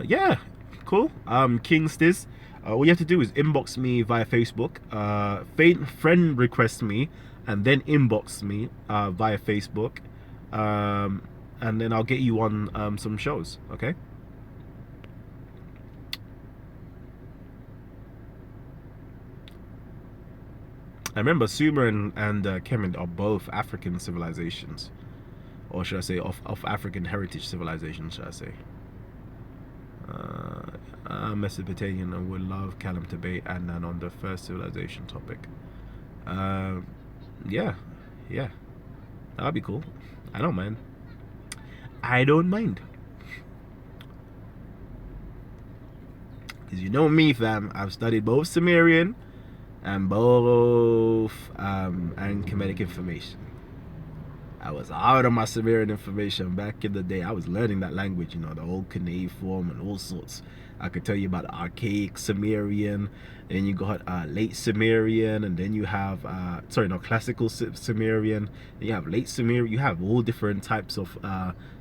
Yeah, cool. King Stiz. All you have to do is inbox me via Facebook. Friend request me, and then inbox me via Facebook, and then I'll get you on some shows. Okay. I remember Sumer and Kemet are both African civilizations, or should I say of African heritage civilizations, should I say. Mesopotamian and would love Kalam debate and then on the first civilization topic. Yeah, that'd be cool. I don't mind. Because you know me, fam, I've studied both Sumerian and both and Kemetic information. I was out of my Sumerian information back in the day. I was learning that language, you know, the old cuneiform and all sorts. I could tell you about archaic Sumerian, then you got late Sumerian, and then you have classical Sumerian, then you have late Sumerian. You have all different types of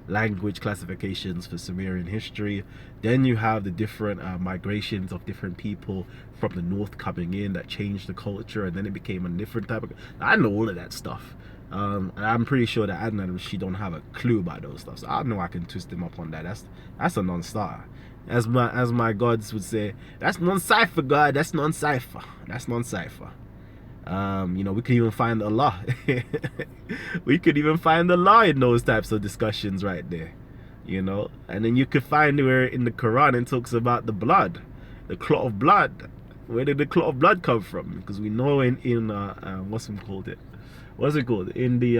language classifications for Sumerian history. Then you have the different migrations of different people from the north coming in that changed the culture, and then it became a different type of. I know all of that stuff. And I'm pretty sure that Adnan, she don't have a clue about those stuff. So I know I can twist him up on that. That's a non-starter. As my gods would say, that's non-cipher, God. That's non-cipher. You know, we could even find Allah. We could even find Allah in those types of discussions right there. You know, and then you could find where in the Quran it talks about the blood, the clot of blood. Where did the clot of blood come from? Because we know in what's it called? In the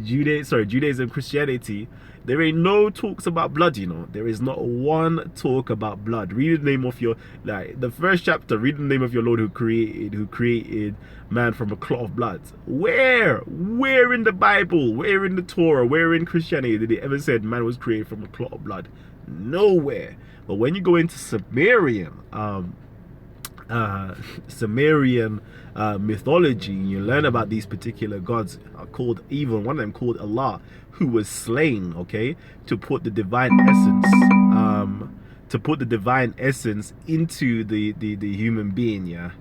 Judaism, Christianity, there ain't no talks about blood, you know. There is not one talk about blood. Read the name of your, like, the first chapter, read the name of your Lord who created man from a clot of blood. Where in the Bible, where in the Torah, where in Christianity did it ever said man was created from a clot of blood? Nowhere. But when you go into Sumerian, mythology, you learn about these particular gods are called, even one of them called Allah, who was slain, okay, to put the divine essence into the human being. Yeah,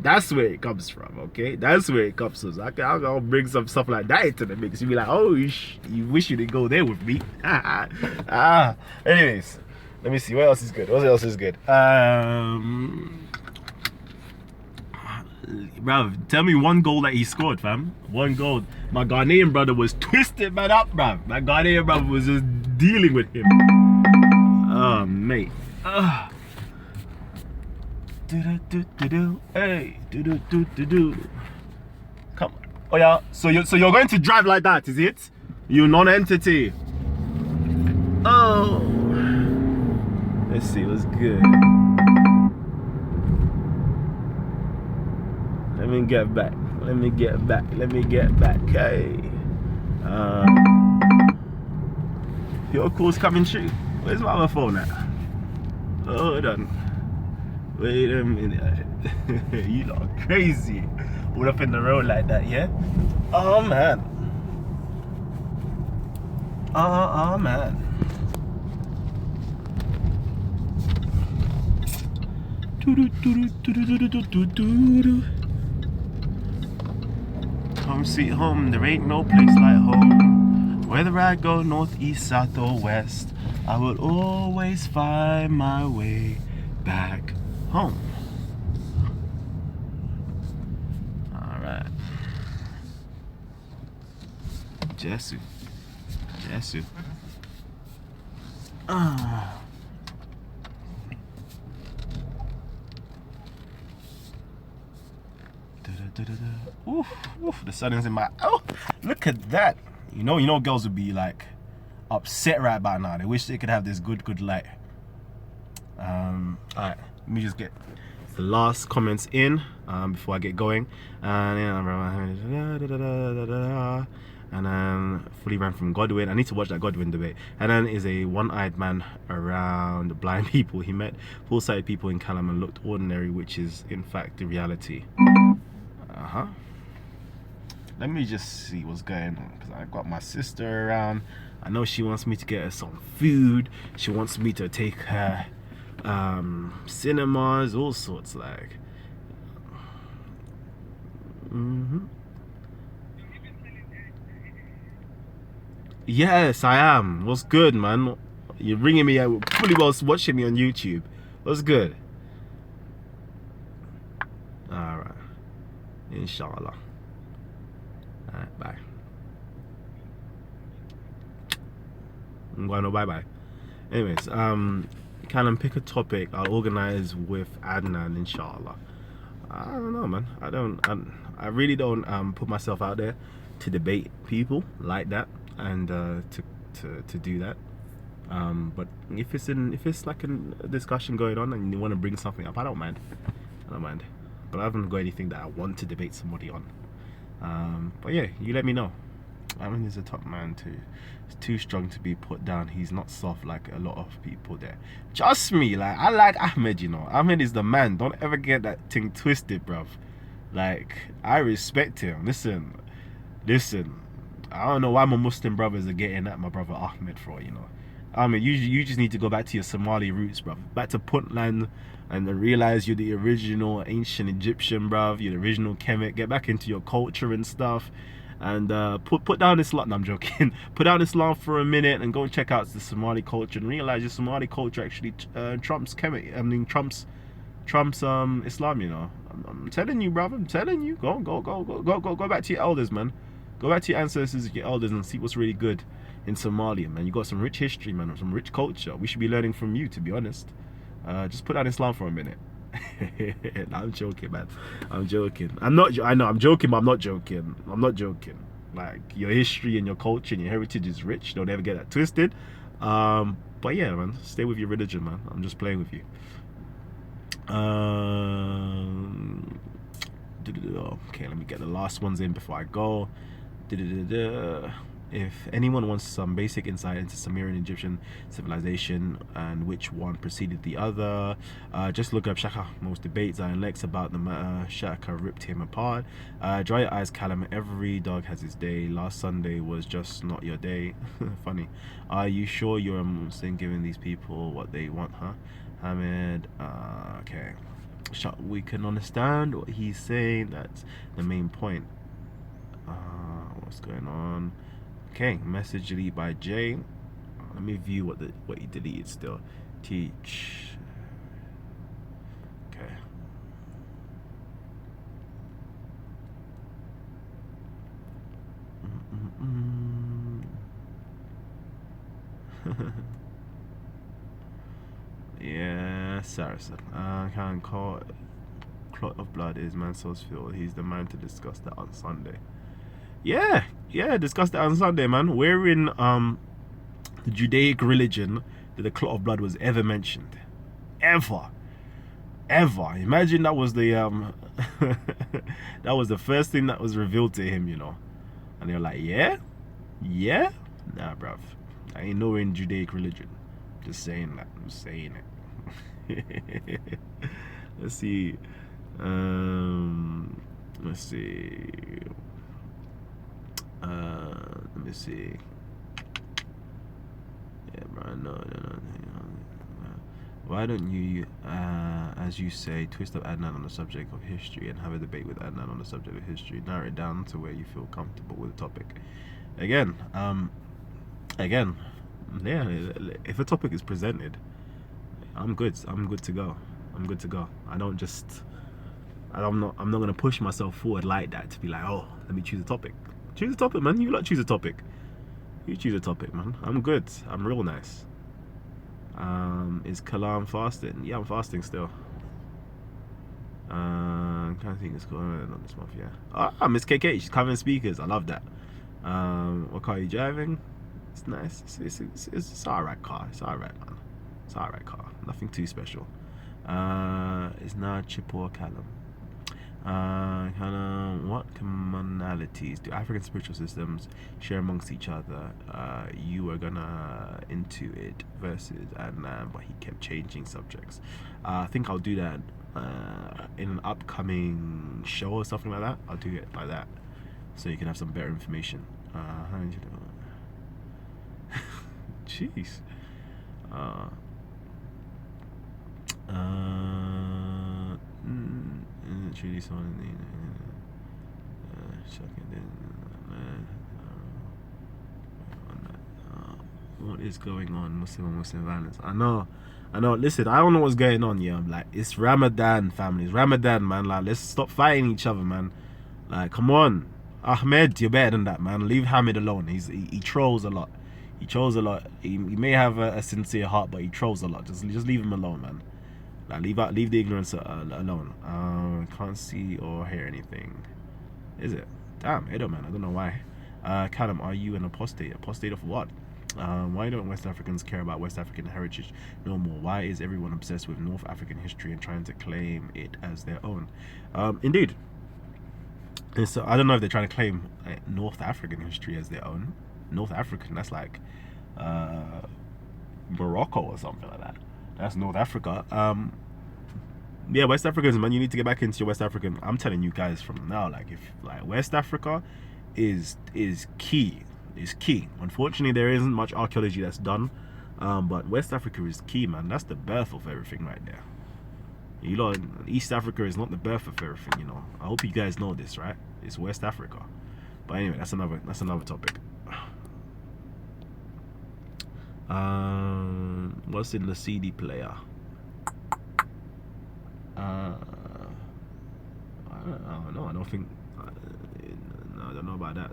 that's where it comes from. Okay, that's where it comes from. I'll bring some stuff like that into the mix. You'll be like, oh, you wish you didn't go there with me. Anyways, let me see what else is good. Bruv, tell me one goal that he scored, fam. One goal. My Ghanaian brother was twisted man up, bruv. My Ghanaian brother was just dealing with him. Oh, mate. Hey, come on. Oh yeah. So you're going to drive like that, is it? You non-entity. Oh. Let's see what's good. Let me get back. Hey. Your call's coming through. Where's my other phone at? Hold on. Wait a minute. You lot are crazy. All up in the road like that, yeah? Oh man. Oh man. Home sweet home, there ain't no place like home. Whether I go north, east, south or west, I will always find my way back home. Alright. Jesu. Oof, oof, the sun is in my. Oh, look at that. You know, girls would be like upset right about now. They wish they could have this good light. Alright, let me just get the last comments in before I get going. And then fully ran from Godwin. I need to watch that Godwin debate. And then is a one-eyed man around blind people. He met full-sighted people in Kalam and looked ordinary, which is in fact the reality. Let me just see what's going on, because I got my sister around. I know she wants me to get her some food. She wants me to take her cinemas, all sorts, like. Yes, I am. What's good, man? You're ringing me out, fully well watching me on YouTube. What's good? Alright. Inshallah. Alright, bye. I'm going to bye-bye. Anyways, Kalam, pick a topic. I'll organize with Adnan, inshallah. I don't know, man. I really don't put myself out there to debate people like that and to do that. But if it's like a discussion going on and you want to bring something up, I don't mind. But I haven't got anything that I want to debate somebody on. But yeah, you let me know. I mean, he's a top man too. He's too strong to be put down. He's not soft like a lot of people there. Trust me, like, I like Ahmed, you know. Ahmed is the man. Don't ever get that thing twisted, bruv. Like, I respect him. Listen. I don't know why my Muslim brothers are getting at my brother Ahmed for, you know. I mean, you just need to go back to your Somali roots, bruv. Back to Puntland and then realize you're the original ancient Egyptian, bruv. You're the original Kemet. Get back into your culture and stuff. And put down Islam. No, I'm joking. Put down Islam for a minute and go check out the Somali culture and realize your Somali culture actually trumps Kemet. I mean, trumps Islam. You know. I'm telling you, brother. I'm telling you. Go back to your elders, man. Go back to your ancestors, your elders, and see what's really good in Somalia, man. You got some rich history, man. Some rich culture. We should be learning from you, to be honest. Just put down Islam for a minute. No, I'm joking, man. I'm joking. I know I'm joking, but I'm not joking. Like, your history and your culture and your heritage is rich. Don't ever get that twisted. But yeah, man, stay with your religion, man. I'm just playing with you. Okay, let me get the last ones in before I go. If anyone wants some basic insight into Sumerian Egyptian civilization and which one preceded the other, just look up Shaka. Most debates are in Lex about the matter. Shaka ripped him apart. Dry your eyes, Kalam. Every dog has his day. Last Sunday was just not your day. Funny. Are you sure you're a Muslim giving these people what they want, huh? Hamid. Okay. We can understand what he's saying. That's the main point. What's going on? Okay, message delete by Jay. Let me view what he deleted still. Teach. Okay. Yeah, Saracen. Can call clot of blood is Mansellsfield. He's the man to discuss that on Sunday. Yeah, discuss that on Sunday, man. Where in the Judaic religion that the clot of blood was ever mentioned? Ever. Imagine that was the that was the first thing that was revealed to him, you know. And they're like, yeah? Nah, bruv. I ain't nowhere in Judaic religion. Just saying that. I'm saying it. Let's see. Let me see. Yeah, bro. No. Why don't you, as you say, twist up Adnan on the subject of history and have a debate with Adnan on the subject of history? Narrow it down to where you feel comfortable with the topic. Again, yeah. If a topic is presented, I'm good to go. I'm not gonna push myself forward like that to be like, oh, let me choose a topic. Choose a topic, man. You lot choose a topic. You choose a topic, man. I'm good. I'm real nice. Is Kalam fasting? Yeah, I'm fasting still. I'm trying to think it's going on this month, yeah. Ah, Miss KK, she's covering speakers. I love that. What car are you driving? It's nice. It's alright car. It's alright, man. It's alright car. Nothing too special. It's not Chip or Kalam. What commonalities do African spiritual systems share amongst each other? You were gonna into it versus but he kept changing subjects. I think I'll do that in an upcoming show or something like that. I'll do it like that, so you can have some better information. Jeez. Truly someone what is going on? Muslim violence. I know. Listen, I don't know what's going on. Yeah, like it's Ramadan, family. It's Ramadan, man. Like, let's stop fighting each other, man. Like, come on, Ahmed, you're better than that, man. Leave Hamid alone. He trolls a lot. He trolls a lot. He may have a sincere heart, but he trolls a lot. Just leave him alone, man. Like, leave the ignorance alone. Can't see or hear anything. Is it? Damn, Edo, man. I don't know why. Kalam, are you an apostate? Apostate of what? Why don't West Africans care about West African heritage no more? Why is everyone obsessed with North African history and trying to claim it as their own? Indeed. And so I don't know if they're trying to claim North African history as their own. North African, that's like Morocco or something like that. That's North Africa. Yeah, West Africans, man, you need to get back into your West African. I'm telling you guys from now, like, if like West Africa is key. Is key. Unfortunately, there isn't much archaeology that's done, but West Africa is key, man. That's the birth of everything right there. You know, East Africa is not the birth of everything. You know, I hope you guys know this, right? It's West Africa. But anyway, that's another topic. What's in the CD player? I don't know. I don't think. No, I don't know about that.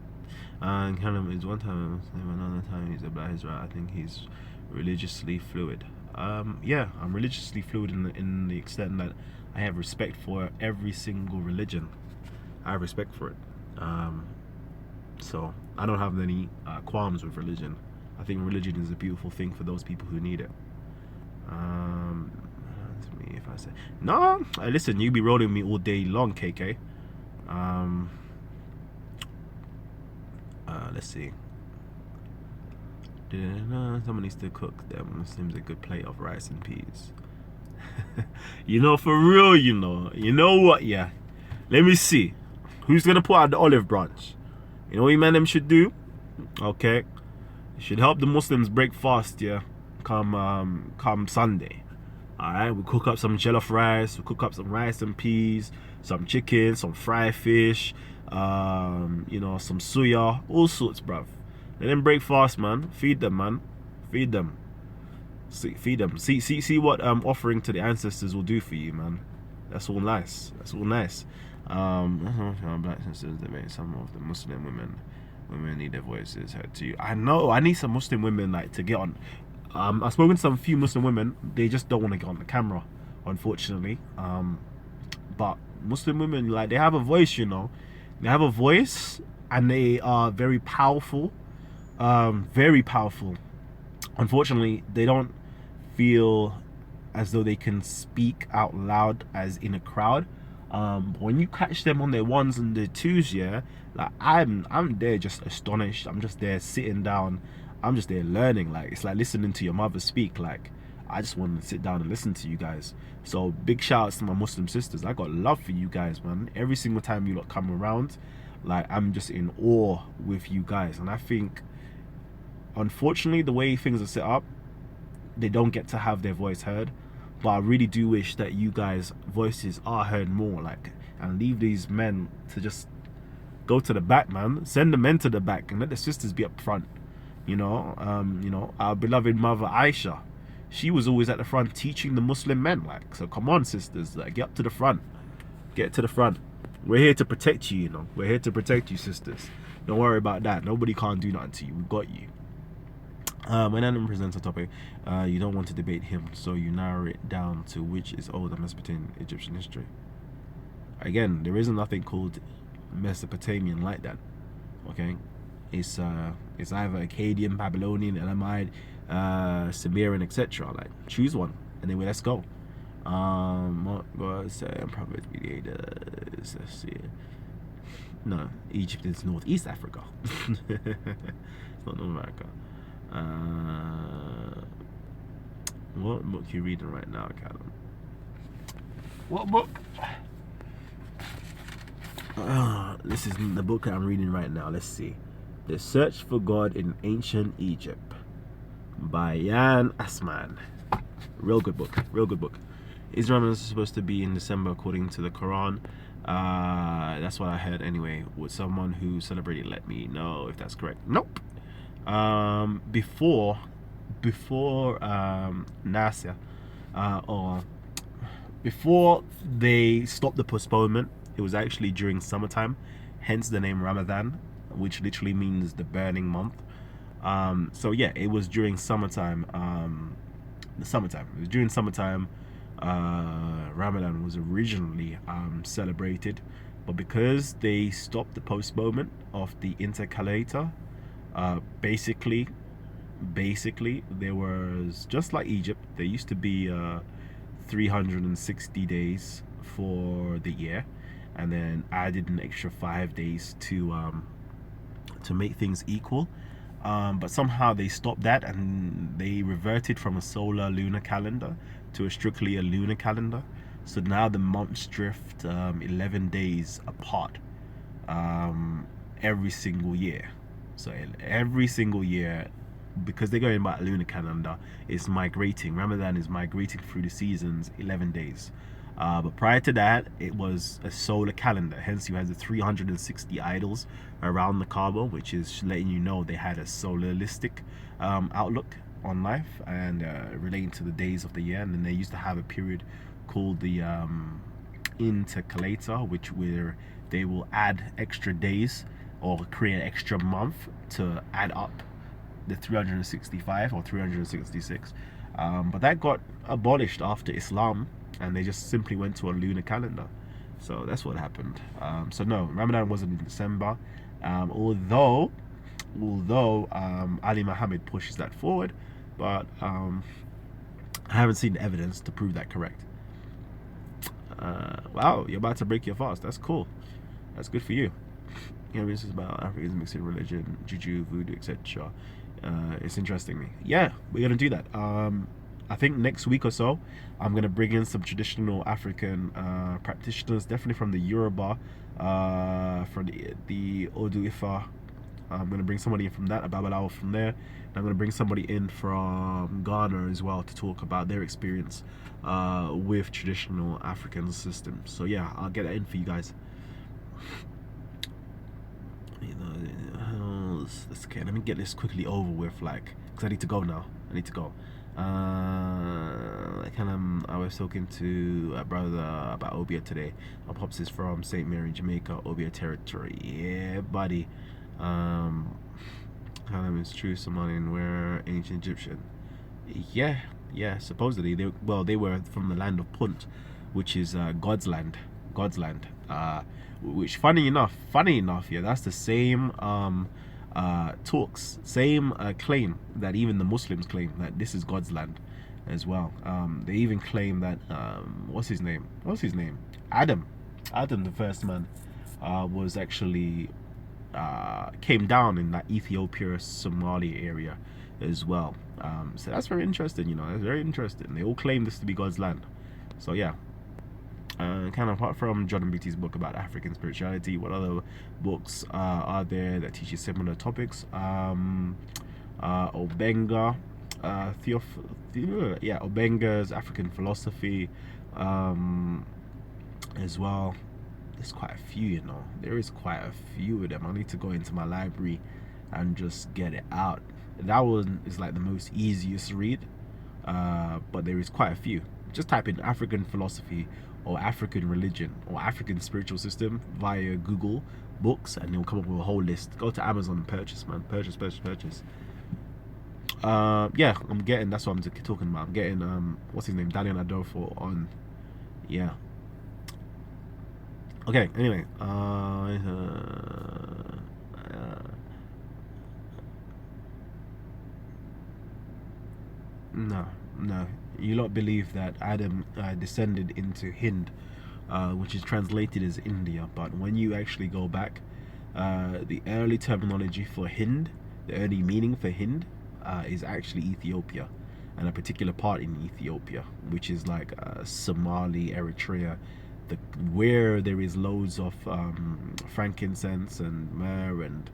And Kalam is one time, another time he's about his right. I think he's religiously fluid. Yeah, I'm religiously fluid in the extent that I have respect for every single religion. I have respect for it. So I don't have any qualms with religion. I think religion is a beautiful thing for those people who need it. Me if I say no, listen, you be rolling me all day long, KK. Let's see. Someone needs to cook them Muslims a good plate of rice and peas. You know, for real, you know what, yeah. Let me see. Who's gonna put out the olive branch? You know what man them should do? Okay. You should help the Muslims break fast, yeah. Come Sunday. Alright, we cook up some jollof rice, we cook up some rice and peas, some chicken, some fried fish, you know, some suya, all sorts, bruv. Let them break fast, man. Feed them, man. Feed them. Feed them. See what offering to the ancestors will do for you, man. That's all nice. That's all nice. Black sisters that make some of the Muslim women need their voices heard too. I know. I need some Muslim women like to get on. I've spoken to some few Muslim women. They just don't want to get on the camera, unfortunately. But Muslim women, like, they have a voice, you know. They have a voice, and they are very powerful. Very powerful. Unfortunately, they don't feel as though they can speak out loud as in a crowd. When you catch them on their ones and their twos, yeah, like I'm there just astonished. I'm just there sitting down. I'm just there learning. Like, it's like listening to your mother speak. Like, I just want to sit down and listen to you guys. So big shout outs to my Muslim sisters. I got love for you guys, man. Every single time you lot come around, like, I'm just in awe with you guys. And I think, unfortunately, the way things are set up, they don't get to have their voice heard. But I really do wish that you guys' voices are heard more, like, and leave these men to just go to the back, man. Send the men to the back and let the sisters be up front. You know, our beloved mother Aisha, she was always at the front teaching the Muslim men. Like, so come on, sisters, like, get up to the front. Get to the front. We're here to protect you, you know. We're here to protect you, sisters. Don't worry about that. Nobody can't do nothing to you. We've got you. When Adam presents a topic, you don't want to debate him, so you narrow it down to which is older, Mesopotamian, Egyptian history. Again, there isn't nothing called Mesopotamian like that. Okay, it's either Akkadian, Babylonian, Elamite, Sumerian, etc. Like, choose one. Anyway, let's go. What was Proverbs mediators? Let's see. No, Egypt is Northeast Africa. It's not North America. What book are you reading right now, Callum? What book? This is the book I'm reading right now. Let's see. The Search for God in Ancient Egypt by Jan Assmann. Real good book. Real good book. Is Ramadan supposed to be in December according to the Quran? That's what I heard anyway. Would someone who celebrated let me know if that's correct? Nope. Before Nasir, or before they stopped the postponement, it was actually during summertime, hence the name Ramadan, which literally means the burning month. So yeah, it was during summertime. It was during summertime. Ramadan was originally celebrated, but because they stopped the postponement of the intercalator, basically there was, just like Egypt, there used to be 360 days for the year, and then added an extra 5 days to make things equal. But somehow they stopped that and they reverted from a solar lunar calendar to strictly a lunar calendar. So now the months drift 11 days apart every single year. So every single year, because they're going by a lunar calendar, it's migrating. Ramadan is migrating through the seasons 11 days. But prior to that, it was a solar calendar. Hence, you had the 360 idols around the Kaaba, which is letting you know they had a solaristic outlook on life and relating to the days of the year. And then they used to have a period called the intercalator, where they will add extra days or create an extra month to add up the 365 or 366. But that got abolished after Islam, and they just simply went to a lunar calendar. So that's what happened. So no, Ramadan wasn't in December, although Ali Muhammad pushes that forward, but I haven't seen the evidence to prove that correct. Wow, you're about to break your fast. That's cool. That's good for you. You know, this is about Africans mixing religion, juju, voodoo, etc. It's interesting me. Yeah, we're gonna do that. I think next week or so, I'm gonna bring in some traditional African practitioners, definitely from the Yoruba, from the Odu Ifa. I'm gonna bring somebody in from that, a Babalawo from there. And I'm gonna bring somebody in from Ghana as well to talk about their experience with traditional African systems. So yeah, I'll get that in for you guys. Okay, let me get this quickly over with, like, because I need to go now. I need to go. I was talking to a brother about Obia today. My pops is from St. Mary, Jamaica, Obia territory. Yeah, buddy. Kalam is true Somalian, we're ancient Egyptian. Yeah. Supposedly they were from the land of Punt, which is God's land. Which funny enough, yeah, that's the same same claim that even the Muslims claim, that this is God's land as well. They even claim that what's his name? Adam, the first man, was actually came down in that Ethiopia, Somalia area as well. So that's very interesting. That's very interesting. They all claim this to be God's land. So yeah. Kind of apart from John and Beatty's book about African spirituality, what other books are there that teach you similar topics? Obenga, Obenga's African philosophy, as well. There's quite a few, there is quite a few of them. I need to go into my library and just get it out. That one is like the most easiest read, but there is quite a few. Just type in African philosophy or African religion or African spiritual system via Google books, and it'll come up with a whole list. Go to Amazon and purchase, man. Purchase. Yeah, that's what I'm talking about. I'm getting what's his name, Daniel Adolfo on. Yeah, Okay. Anyway, no, no. You lot believe that Adam descended into Hind, which is translated as India. But when you actually go back, the early terminology for Hind, the early meaning for Hind, is actually Ethiopia, and a particular part in Ethiopia, which is like Somali, Eritrea, where there is loads of frankincense and myrrh and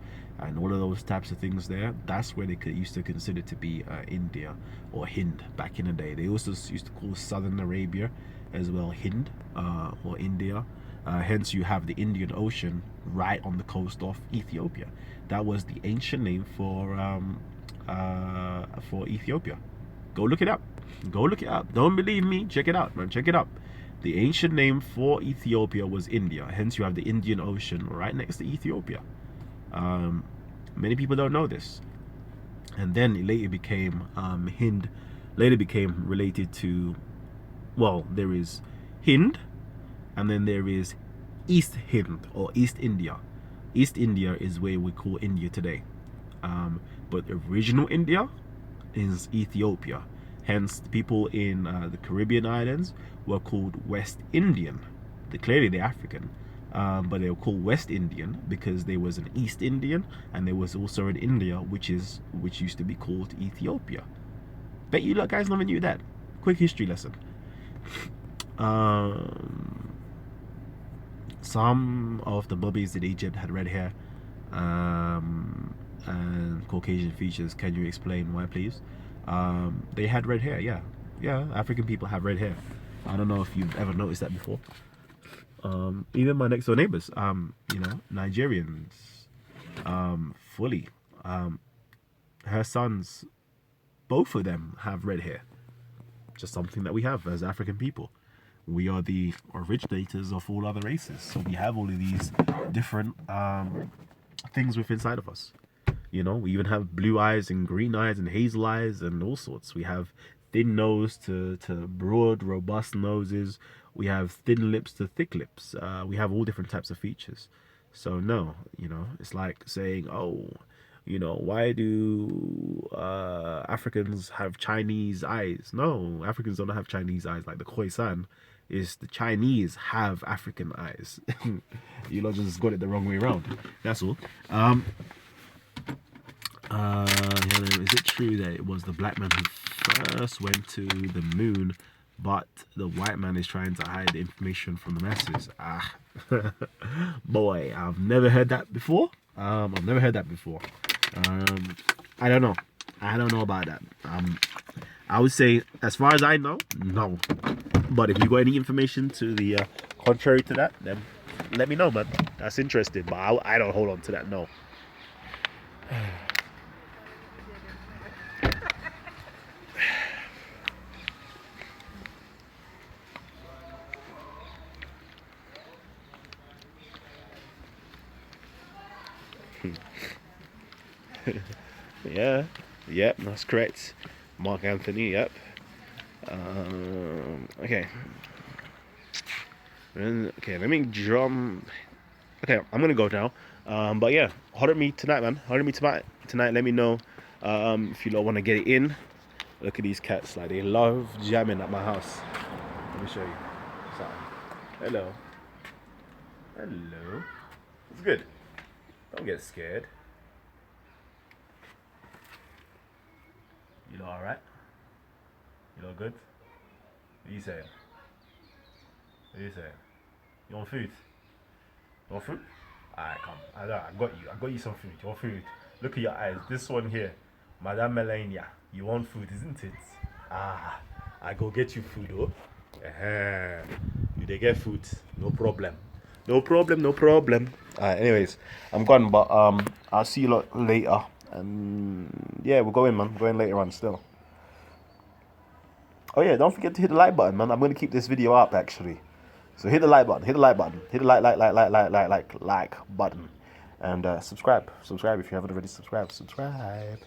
all of those types of things there. That's where they used to consider to be India or Hind back in the day. They also used to call southern Arabia as well Hind or India. Hence, you have the Indian Ocean right on the coast of Ethiopia. That was the ancient name for Ethiopia. Go look it up. Go look it up. Don't believe me? Check it out, man. Check it up. The ancient name for Ethiopia was India. Hence, you have the Indian Ocean right next to Ethiopia. Um, Many people don't know this. And then it later became Hind. Later became related to, well, there is Hind, and then there is East Hind or East India. East India is where we call India today. But original India is Ethiopia. Hence, the people in the Caribbean islands were called West Indian. Clearly, they're African, but they were called West Indian because there was an East Indian and there was also an India, which used to be called Ethiopia. Bet you guys never knew that. Quick history lesson. Some of the mummies in Egypt had red hair and Caucasian features. Can you explain why, please? They had red hair, yeah. Yeah, African people have red hair. I don't know if you've ever noticed that before. Even my next door neighbors, Nigerians, fully. Her sons, both of them have red hair. Just something that we have as African people. We are the originators of all other races. So we have all of these different things within inside of us. We even have blue eyes and green eyes and hazel eyes and all sorts. We have thin nose to broad, robust noses. We have thin lips to thick lips. We have all different types of features. So no, it's like saying, oh, why do Africans have Chinese eyes? No, Africans don't have Chinese eyes. Like the Khoisan is the Chinese have African eyes. You lot just got it the wrong way around. That's all. Is it true that it was the black man who first went to the moon, but the white man is trying to hide the information from the masses? Boy, I've never heard that before. I don't know. I don't know about that. I would say, as far as I know, no. But if you got any information to the contrary to that, then let me know, man. That's interesting. But I don't hold on to that. No. Yeah, yep, that's correct. Mark Anthony, yep. Okay. Okay, let me drum. Okay, I'm gonna go now. But yeah, holler at me tonight, man. Holler at me tonight. Let me know if you don't want to get it in. Look at these cats, like they love jamming at my house. Let me show you. Hello. Hello. It's good. Don't get scared. You know, alright? You know, good? What are you saying? What are you saying? You want food? You want food? Alright, come. I got you. I got you some food. You want food? Look at your eyes. This one here. Madame Melania. You want food, isn't it? I go get you food, oh. You they get food. No problem. No problem. Alright, anyways. I'm gone, but I'll see you lot later. And yeah, we're going, man. We're going later on still. Oh yeah, don't forget to hit the like button, man. I'm going to keep this video up, actually. So hit the like button. Hit the like button. And subscribe if you haven't already subscribed. Subscribe.